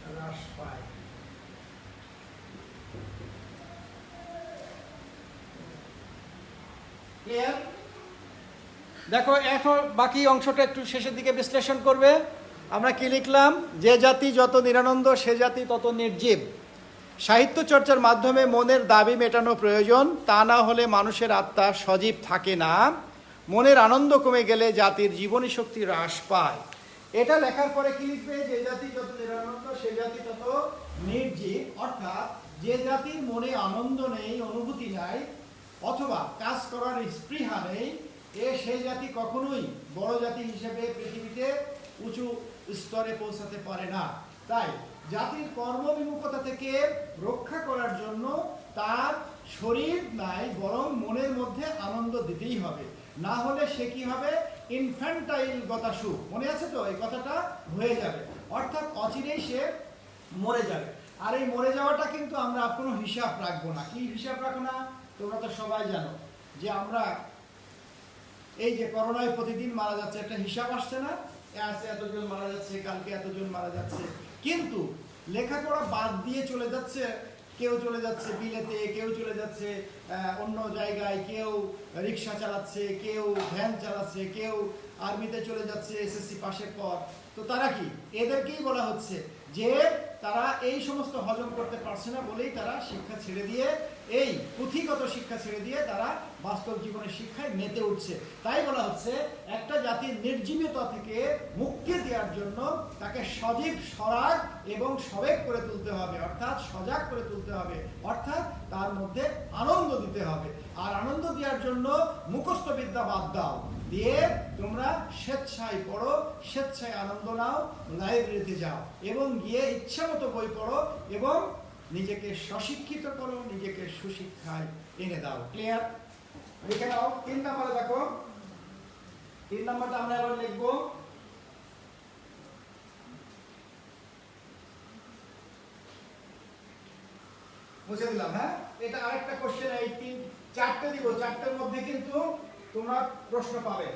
S1: হ্রাস পায়। ক্লিয়ার? দেখো, এখন বাকি অংশটা একটু শেষের দিকে বিশ্লেষণ করবে। আমরা কি লিখলাম, যে জাতি যত নিরানন্দ সে জাতি তত নির্জীব। সাহিত্য চর্চার মাধ্যমে মনের দাবি মেটানো প্রয়োজন, তা না হলে মানুষের আত্মা সজীব থাকে না। মনের আনন্দ কমে গেলে জাতির জীবনী শক্তি হ্রাস পায়। এটা লেখার পরে কি লিখবে? যে জাতি যত নিরানন্দ সে জাতি তত নির্জীব। অর্থাৎ যে জাতির মনে আনন্দ নেই, অনুভূতি নাই, অথবা কাজ করার স্পৃহা নেই, সেই জাতি কখনোই বড় জাতি হিসেবে পৃথিবীতে উঁচু স্তরে পৌঁছাতে পারে না। তাই জাতির কর্মবিমুখতা থেকে রক্ষা করার জন্য তার শরীর নাই, বরং মনের মধ্যে আনন্দ দিতেই হবে। না হলে সে কি হবে? ইনফ্যান্টাইল গতাসু, মনে আছে তো? এই কথাটা হয়ে যাবে, অর্থাৎ অচিরেই সে মরে যাবে। আর এই মরে যাওয়াটা কিন্তু আমরা কোনো হিসাব রাখবো না। কি হিসাব রাখো না? তোমরা তো সবাই জানো যে আমরা এই যে করোনায় প্রতিদিন মারা যাচ্ছে, একটা হিসাব আসছে না? আজকে এতজন মারা যাচ্ছে, কালকে এতজন মারা যাচ্ছে, কিন্তু লেখাপড়া বাদ দিয়ে চলে যাচ্ছে। কেউ চলে যাচ্ছে বিলেতে, কেউ চলে যাচ্ছে অন্য জায়গায়, কেউ রিক্সা চালাচ্ছে, কেউ ভ্যান চালাচ্ছে, কেউ আর্মিতে চলে যাচ্ছে এসএসসি পাশের পর। তো তারা কি? এদেরকেই বলা হচ্ছে যে তারা এই সমস্ত হজম করতে পারছে না বলেই তারা শিক্ষা ছেড়ে দিয়ে, এই পুঁথিগত শিক্ষা ছেড়ে দিয়ে তারা বাস্তব জীবনের শিক্ষায় মেতে উঠছে। তাই বলা হচ্ছে একটা জাতির নির্জীবতা থেকে মুক্তি দেওয়ার জন্য তাকে সজীব, সরাগ এবং সবেগ করে তুলতে হবে, অর্থাৎ সজাগ করে তুলতে হবে, অর্থাৎ তার মধ্যে আনন্দ দিতে হবে। আর আনন্দ দেওয়ার জন্য মুখস্থ বিদ্যা বাদ দাও, দিয়ে তোমরা স্বেচ্ছায় পড়ো, স্বেচ্ছায় আনন্দ নাও, লাইব্রেরিতে যাও এবং গিয়ে ইচ্ছা মতো বই পড়ো এবং নিজেকে স্বশিক্ষিত করো, নিজেকে সুশিক্ষায় এনে দাও। ক্লিয়ার? লিখে নাও। 3 নম্বরে দেখো, 3 নম্বরটা আমরা এবার লিখবো। বুঝে দিলাম, হ্যাঁ? এটা আরেকটা কোশ্চেন, এই 4টে দিব, 4টের মধ্যে কিন্তু তোমরা প্রশ্ন পাবে।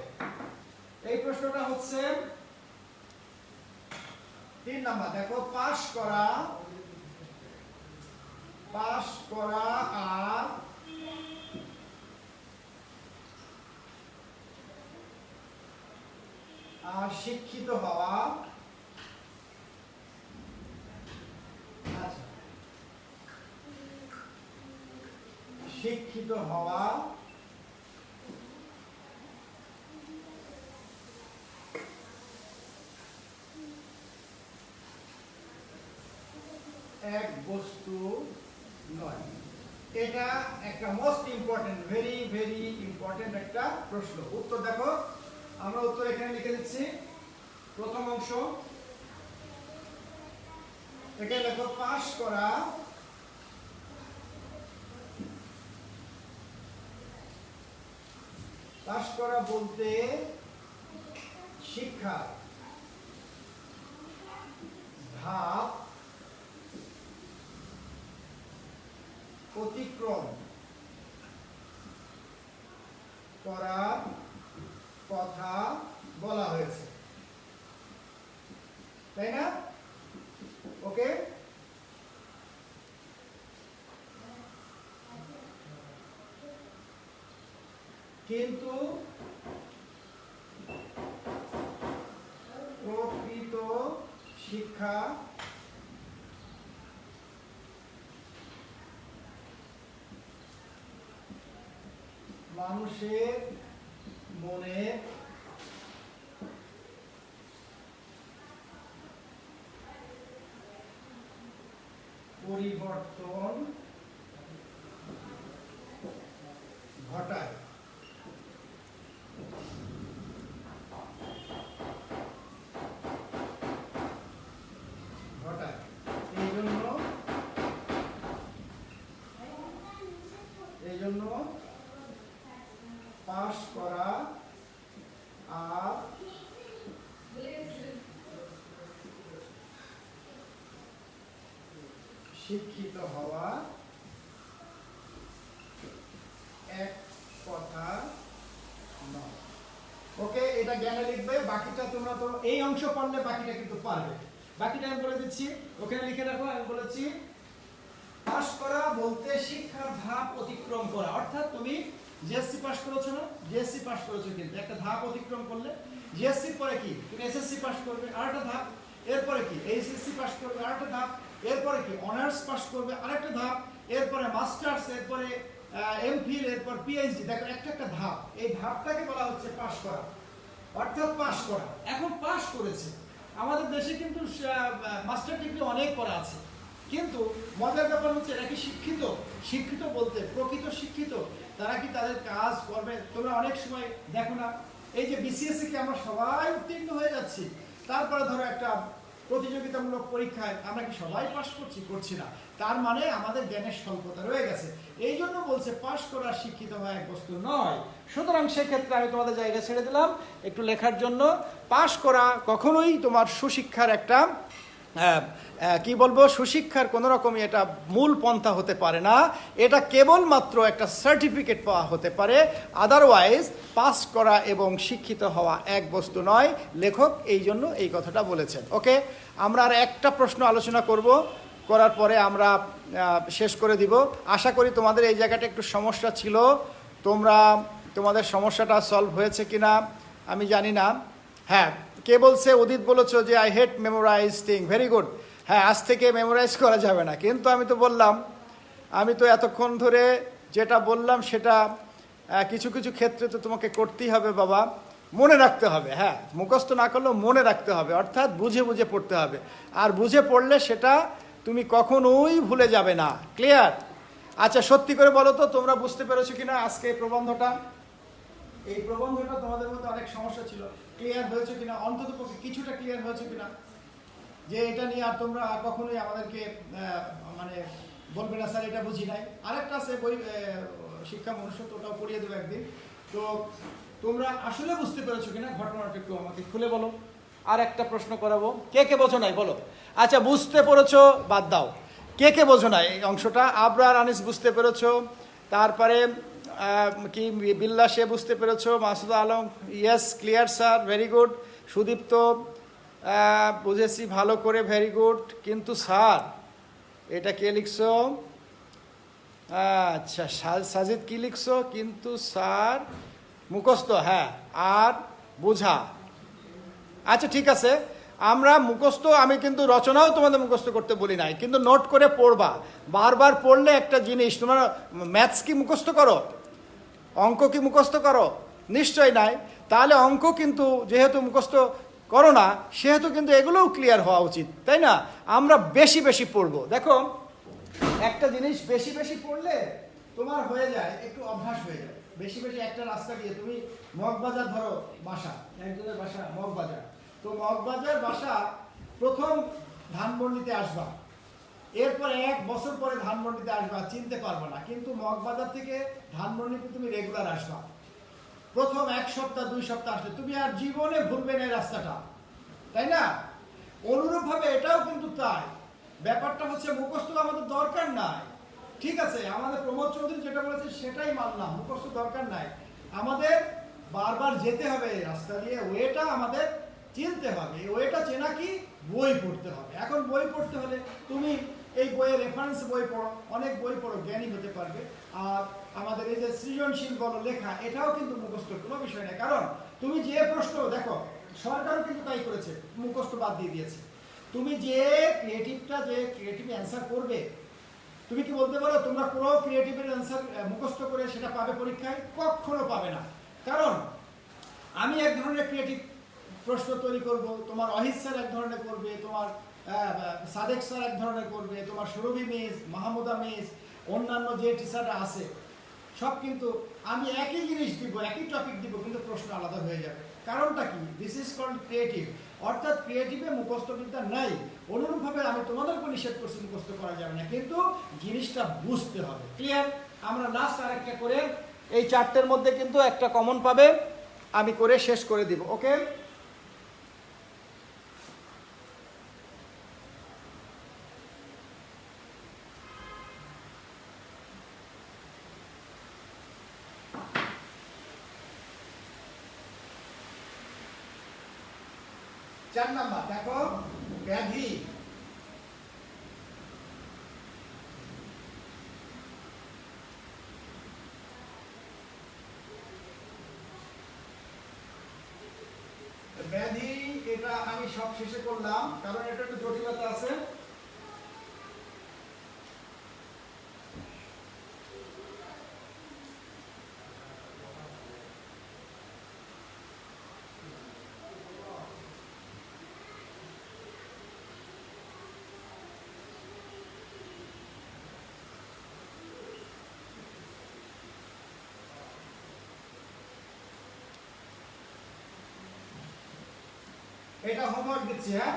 S1: এই প্রশ্নটা হচ্ছে 3 নাম্বার। দেখো, পাস করা আর শিক্ষিত হওয়া, আচ্ছা, শিক্ষিত হওয়া এক বস্তু নয়। এটা একটা most important, very very important একটা প্রশ্ন। উত্তর দেখো, আমরা উত্তর এখানে লিখে দিচ্ছি। প্রথম অংশ এখানে দেখো, পাস করা বলতে শিক্ষা ধাপ অতিক্রম করার কথা বলা হয়েছে, তাই না? ওকে, কিন্তু প্রকৃত শিক্ষা মানুষের মনে পরিবর্তন ঘটায়। এই জন্য পাস করা আর শিক্ষিত হওয়া এক কথা নয়। ওকে, এটা জ্ঞানে লিখবে। বাকিটা তোমরা তো এই অংশ পড়লে বাকিটা কিন্তু পারবে। বাকিটা আমি বলে দিচ্ছি, ওখানে লিখে রাখো। আমি বলেছি পাস করা বলতে শিক্ষার ধাপ অতিক্রম করা, অর্থাৎ তুমি জিএসসি পাস করেছো না? জিএসসি পাস করেছো, কিন্তু একটা ধাপ অতিক্রম করলে। জিএসসি পরে কি? তুমি এসএসসি পাস করবে, আরেকটা ধাপ। এরপরে কি? এইচএসসি পাস করবে, আরেকটা ধাপ। এরপরে কি অনার্স পাস করবে আরেকটা ধাপ, এরপরে মাস্টার্স, এরপরে এমফিল, এরপর পিএইচডি। দেখো একটা একটা ধাপ, এই ধাপটাকে বলা হচ্ছে পাস করা, অর্থাৎ পাস করা। এখন পাস করেছে, আমাদের দেশে কিন্তু মাস্টার ডিগ্রি অনেক করা আছে, কিন্তু মজার ব্যাপার হচ্ছে এরা কি শিক্ষিত? শিক্ষিত বলতে প্রকৃত শিক্ষিত তারা কি তাদের কাজ করবে? তোমরা অনেক সময় দেখো না, এই যে বিসিএসসি কে আমরা সবাই উত্তীর্ণ হয়ে যাচ্ছি, তারপরে ধরো একটা প্রতিযোগিতামূলক পরীক্ষায় আমরা কি সবাই পাস করছি না, তার মানে আমাদের জ্ঞানের স্বল্পতা রয়ে গেছে। এই জন্য বলছে পাস করা শিক্ষিত হওয়া এক বস্তু নয়। সুতরাং সেক্ষেত্রে আমি তোমাদের জায়গা ছেড়ে দিলাম একটু লেখার জন্য। পাস করা কখনোই তোমার সুশিক্ষার একটা কি বলবো, সুশিক্ষার কোনো রকমই এটা মূল পন্থা হতে পারে না। এটা কেবলমাত্র একটা সার্টিফিকেট পাওয়া হতে পারে, আদারওয়াইজ পাস করা এবং শিক্ষিত হওয়া এক বস্তু নয়। লেখক এই জন্য এই কথাটা বলেছেন। ওকে, আমরা আর একটা প্রশ্ন আলোচনা করার পরে আমরা শেষ করে দিব। আশা করি তোমাদের এই জায়গাটা একটু সমস্যা ছিল, তোমাদের সমস্যাটা সলভ হয়েছে কিনা আমি জানি না। হ্যাঁ, কে বলছে? উদিত বলেছো যে I hate memorising. Very good. হ্যাঁ, আজ থেকে মেমোরাইজ করা যাবে না, কিন্তু আমি তো এতক্ষণ ধরে যেটা বললাম সেটা কিছু কিছু ক্ষেত্রে তো তোমাকে করতেই হবে বাবা, মনে রাখতে হবে। হ্যাঁ, মুখস্থ না করলেও মনে রাখতে হবে, অর্থাৎ বুঝে বুঝে পড়তে হবে। আর বুঝে পড়লে সেটা তুমি কখনোই ভুলে যাবে না। ক্লিয়ার? আচ্ছা, সত্যি করে বলো তো তোমরা বুঝতে পেরেছো কিনা আজকে এই প্রবন্ধটা তোমাদের মধ্যে অনেক সমস্যা ছিল, ক্লিয়ার হয়েছে কিনা? অন্তত পক্ষে কিছুটা ক্লিয়ার হয়েছে কিনা যে এটা নিয়ে আর তোমরা কখনোই আমাদেরকে মানে বলবে না স্যার এটা বুঝি নাই। আরেকটা আছে বই শিক্ষা মনুষ্যত্ব, ওটাও পড়িয়ে দেবো একদিন। তো তোমরা আসলে বুঝতে পেরেছো কিনা ঘটনাটা একটু আমাকে খুলে বলো। আর একটা প্রশ্ন করাবো, কে বোঝো নাই বলো। আচ্ছা, বুঝতে পেরেছো বাদ দাও, কে বোঝো নাই এই অংশটা? আবরার আনিস বুঝতে পেরেছো, তারপরে কি বিল্লাসে বুঝতে পেরেছো, Masud Alam yes clear sir, very good. Sudipta বুঝেছি ভালো করে, ভেরি গুড। কিন্তু স্যার এটা কে লিখছো? আচ্ছা, সাজিদ কি লিখছো? কিন্তু স্যার মুখস্থ, হ্যাঁ, আর বোঝা। আচ্ছা ঠিক আছে, আমরা মুখস্থ, আমি কিন্তু রচনাও তোমাদের মুখস্থ করতে বলি নাই, কিন্তু নোট করে পড়বা। বারবার পড়লে একটা জিনিস, তোমরা ম্যাথস কি মুখস্থ করো? অঙ্ক কি মুখস্থ করো? নিশ্চয় নাই। তাহলে অঙ্ক কিন্তু যেহেতু মুখস্থ করো না, সেহেতু কিন্তু এগুলোও ক্লিয়ার হওয়া উচিত, তাই না? আমরা বেশি বেশি পড়বো। দেখো, একটা জিনিস বেশি বেশি পড়লে তোমার হয়ে যায়, একটু অভ্যাস হয়ে যায়। বেশি বেশি একটা রাস্তা দিয়ে তুমি মগবাজার ধরো বাসা, একজনের বাসা মগবাজার, তো মগবাজার বাসা প্রথম ধানমন্ডিতে আসবা, এরপর 1 বছর পরে ধানমন্ডিতে আসবা, চিনতে পারবে না, কিন্তু মগবাজার থেকে ধানমন্ডিতে তুমি রেগুলার আসবা। প্রথম 1 সপ্তাহ 2 সপ্তাহ আসলে তুমি আর জীবনে ভুলবে না এই রাস্তাটা, তাই না? অনুরূপভাবে এটাও কিন্তু তাই। ব্যাপারটা হচ্ছে মুখস্থ আমাদের দরকার নাই, ঠিক আছে? আমাদের প্রমোদ চৌধুরী যেটা বলেছে সেটাই মানলাম, মুখস্থ দরকার নাই। আমাদের বারবার যেতে হবে এই রাস্তা দিয়ে, ওয়েটা আমাদের চিনতে হবে। ওয়েটা চেনা কি? বই পড়তে হবে। এখন বই পড়তে হলে তুমি এই বইয়ের রেফারেন্স বই পড়ো, অনেক বই পড়ো, জ্ঞানী হতে পারবে। আর আমাদের এই যে সৃজনশীল বলো লেখা, এটাও কিন্তু মুখস্থ কোনো বিষয় না। কারণ তুমি যে প্রশ্ন দেখো, সরকারও কিন্তু তাই করেছে, মুখস্থ বাদ দিয়ে দিয়েছে। তুমি যে ক্রিয়েটিভ অ্যান্সার করবে, তুমি কি বলতে পারো তোমরা পুরো ক্রিয়েটিভের অ্যান্সার মুখস্থ করে সেটা পাবে পরীক্ষায়? কখনো পাবে না। কারণ আমি এক ধরনের ক্রিয়েটিভ প্রশ্ন তৈরি করব, তোমার অহিত স্যার এক ধরনের করবে, তোমার সাদেক স্যার এক ধরনের করবে, তোমার সুরভি মিস, মাহমুদা মিস, অন্যান্য যে টিচাররা আছে সব কিন্তু আমি একই জিনিস দিব, একই টপিক দিব, কিন্তু প্রশ্ন আলাদা হয়ে যাবে। কারণটা কি? দিস ইজ কল্ড ক্রিয়েটিভ, অর্থাৎ ক্রিয়েটিভে মুখস্থবিদ্যা নাই। অনুরূপভাবে আমি তোমাদেরকে নিষেধ করছি মুখস্থ করা যাবে না, কিন্তু জিনিসটা বুঝতে হবে। ক্লিয়ার? আমরা লাস্ট আরেকটা করে, এই 4টের মধ্যে কিন্তু একটা কমন পাবে, আমি করে শেষ করে দিব। ওকে, চার নাম্বার দেখো, ব্যাধি। ব্যাধি এটা আমি সব শেষে করলাম, কারণ এটা একটু জটিলতা আছে। এটা হোমওয়ার্ক দিচ্ছি, হ্যাঁ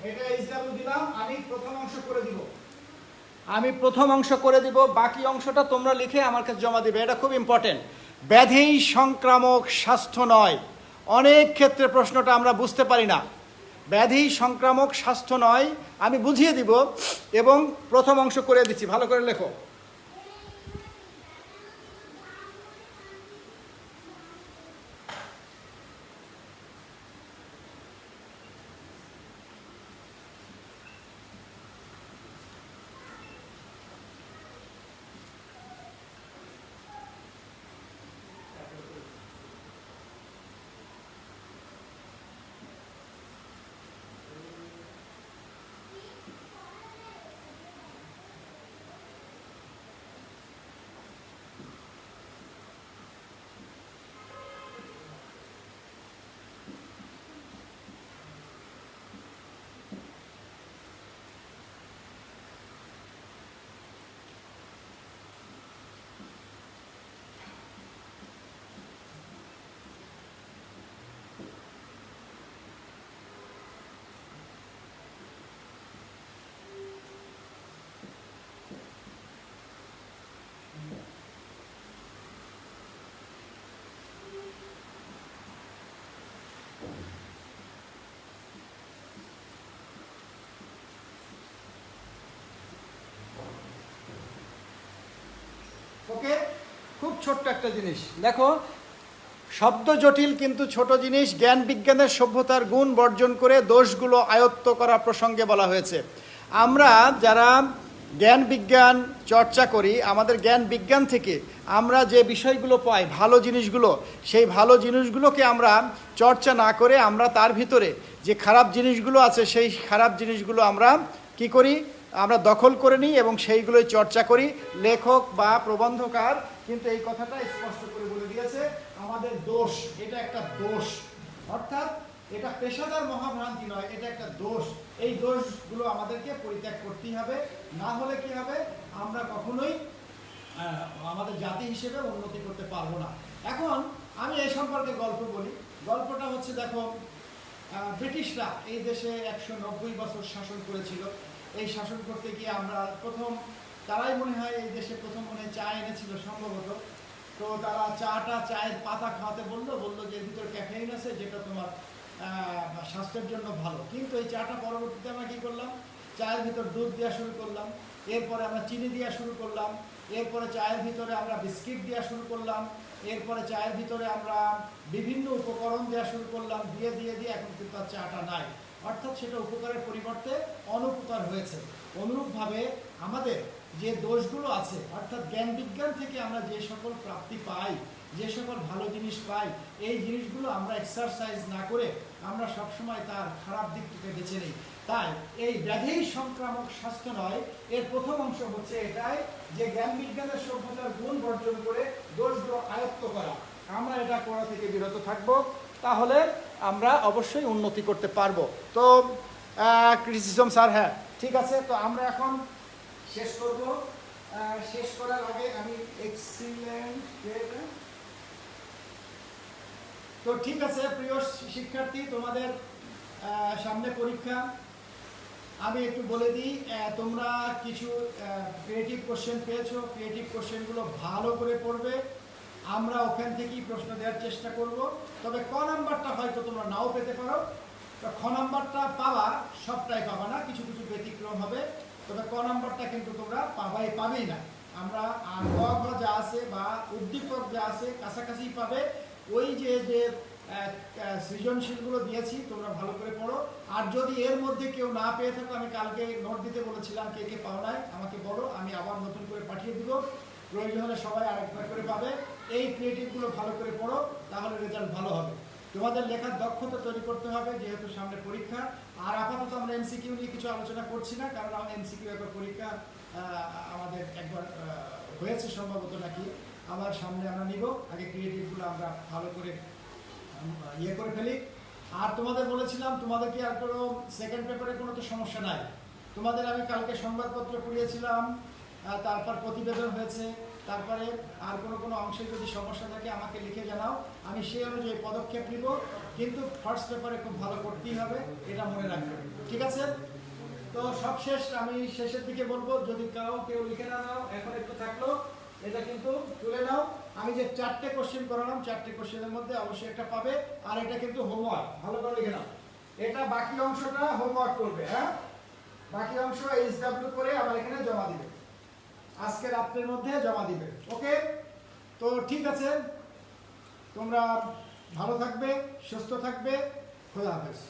S1: এটা এইচডব্লিউ দিলাম, আমি প্রথম অংশ করে দিব, বাকি অংশটা তোমরা লিখে আমার কাছে জমা দিবে। এটা খুব ইম্পর্টেন্ট। ব্যাধি সংক্রামক স্বাস্থ্য নয়, অনেক ক্ষেত্রে প্রশ্নটা আমরা বুঝতে পারি না। ব্যাধি সংক্রামক স্বাস্থ্য নয়, আমি বুঝিয়ে দিব এবং প্রথম অংশ করে দিচ্ছি, ভালো করে লেখো। ওকে, খুব ছোট্ট একটা জিনিস দেখো, শব্দ জটিল কিন্তু ছোট জিনিস। জ্ঞান বিজ্ঞানের সভ্যতার গুণ বর্জন করে দোষগুলো আয়ত্ত করা প্রসঙ্গে বলা হয়েছে। আমরা যারা জ্ঞান বিজ্ঞান চর্চা করি, আমাদের জ্ঞান বিজ্ঞান থেকে আমরা যে বিষয়গুলো পাই, ভালো জিনিসগুলো, সেই ভালো জিনিসগুলোকে আমরা চর্চা না করে আমরা তার ভিতরে যে খারাপ জিনিসগুলো আছে সেই খারাপ জিনিসগুলো আমরা কি করি, আমরা দখল করে নিই এবং সেইগুলোই চর্চা করি। লেখক বা প্রবন্ধকার কিন্তু এই কথাটা স্পষ্ট করে বলে দিয়েছে, আমাদের দোষ, এটা একটা দোষ, অর্থাৎ এটা পেশাদার মহাভ্রান্তি নয়, এটা একটা দোষ। এই দোষগুলো আমাদেরকে পরিত্যাগ করতেই হবে, না হলে কি হবে, আমরা কখনোই আমাদের জাতি হিসেবে উন্নতি করতে পারবো না। এখন আমি এই সম্পর্কে গল্প বলি। গল্পটা হচ্ছে, দেখো ব্রিটিশরা এই দেশে 190 বছর শাসন করেছিল। এই শাসন করতে গিয়ে আমরা তারাই মনে হয় এই দেশে প্রথম মনে হয় চা এনেছিল সম্ভবত। তো তারা চায়ের পাতা খাওয়াতে বললো যে এর ভিতরে ক্যাফেইন আছে, যেটা তোমার স্বাস্থ্যের জন্য ভালো। কিন্তু এই চাটা পরবর্তীতে আমরা কী করলাম, চায়ের ভিতর দুধ দেওয়া শুরু করলাম, এরপরে আমরা চিনি দেওয়া শুরু করলাম, এরপরে চায়ের ভিতরে আমরা বিস্কিট দেওয়া শুরু করলাম, এরপরে চায়ের ভিতরে আমরা বিভিন্ন উপকরণ দেওয়া শুরু করলাম, দিয়ে এখন কিন্তু আর চাটা নাই। অর্থাৎ সেটা উপকারের পরিবর্তে অনুপকার হয়েছে। অনুরূপভাবে আমাদের যে দোষগুলো আছে, অর্থাৎ জ্ঞান বিজ্ঞান থেকে আমরা যে সকল প্রাপ্তি পাই, যে সকল ভালো জিনিস পাই, এই জিনিসগুলো আমরা এক্সারসাইজ না করে আমরা সবসময় তার খারাপ দিকটিকে বেছে নিই। তাই এই ব্যাধি সংক্রামক স্বাস্থ্য নয়, এর প্রথম অংশ হচ্ছে এটাই যে জ্ঞান বিজ্ঞানের সভ্যতার গুণ বর্জন করে দোষগুলো আয়ত্ত করা। আমরা এটা করা থেকে বিরত থাকব, তাহলে আমরা অবশ্যই উন্নতি করতে পারবো। তো ক্রিটিসিজম স্যার, হ্যাঁ ঠিক আছে। তো আমরা এখন শেষ করব। শেষ করার আগে আমি এক্সিলেন্ট, তো ঠিক আছে প্রিয় শিক্ষার্থী, তোমাদের সামনে পরীক্ষা। আমি একটু বলে দিই, তোমরা কিছু ক্রিয়েটিভ কোশ্চেন পেয়েছো, ক্রিয়েটিভ কোশ্চেনগুলো ভালো করে পড়বে। আমরা ওখান থেকেই প্রশ্ন দেওয়ার চেষ্টা করব। তবে ক নাম্বারটা হয়তো তোমরা নাও পেতে পারো। তো খ নাম্বারটা পাবা, সবটাই পাবা না, কিছু কিছু ব্যতিক্রম হবে। তবে ক নাম্বারটা কিন্তু তোমরা পাবেই না। আমরা ক খ যা আছে বা উদ্দীপক যা আছে কাছাকাছি পাবে। ওই যে সৃজনশীলগুলো দিয়েছি, তোমরা ভালো করে পড়ো। আর যদি এর মধ্যে কেউ না পেয়ে থাকো, আমি কালকে নোট দিতে বলেছিলাম, কে কে পাও নাই আমাকে বলো, আমি আবার নতুন করে পাঠিয়ে দিব। প্রয়োজন হলে সবাই আরেকবার করে পাবে। এই ক্রিয়েটিভগুলো ভালো করে পড়ো, তাহলে রেজাল্ট ভালো হবে। তোমাদের লেখার দক্ষতা তৈরি করতে হবে, যেহেতু সামনে পরীক্ষা। আর আপাতত আমরা এমসিকিউ নিয়ে কিছু আলোচনা করছি না, কারণ এমসিকিউ একবার পরীক্ষা আমাদের একবার হয়েছে সম্ভবত নাকি, আবার সামনে আমরা নিব। আগে ক্রিয়েটিভগুলো আমরা ভালো করে করে ফেলি। আর তোমাদের বলেছিলাম, তোমাদেরকে আর কোনো সেকেন্ড পেপারে কোনো তো সমস্যা নাই। তোমাদের আমি কালকে সংবাদপত্র পড়িয়েছিলাম, তারপর প্রতিবেদন হয়েছে, তারপরে আর কোনো অংশে যদি সমস্যা থাকে আমাকে লিখে জানাও, আমি সেই অনুযায়ী পদক্ষেপ নিব। কিন্তু ফার্স্ট পেপারে খুব ভালো করতেই হবে, এটা মনে রাখবেন, ঠিক আছে? তো সব শেষ, আমি শেষের দিকে বলবো, যদি কেউ লিখে না নাও এখন একটু থাকলো, এটা কিন্তু তুলে নাও। আমি যে 4টে কোশ্চেন করালাম, 4টে কোশ্চেনের মধ্যে অবশ্যই একটা পাবে, আর এটা কিন্তু হোমওয়ার্ক, ভালো করে লিখে নাও। এটা বাকি অংশটা হোমওয়ার্ক করবে, হ্যাঁ, বাকি অংশ এইচডব্লিউ করে আমার এখানে জমা দিবে, আজকে রাত্রের মধ্যে জমা দিবে, ওকে? তো ঠিক আছে, তোমরা ভালো থাকবে, সুস্থ থাকবে, খোদা হাফেজ।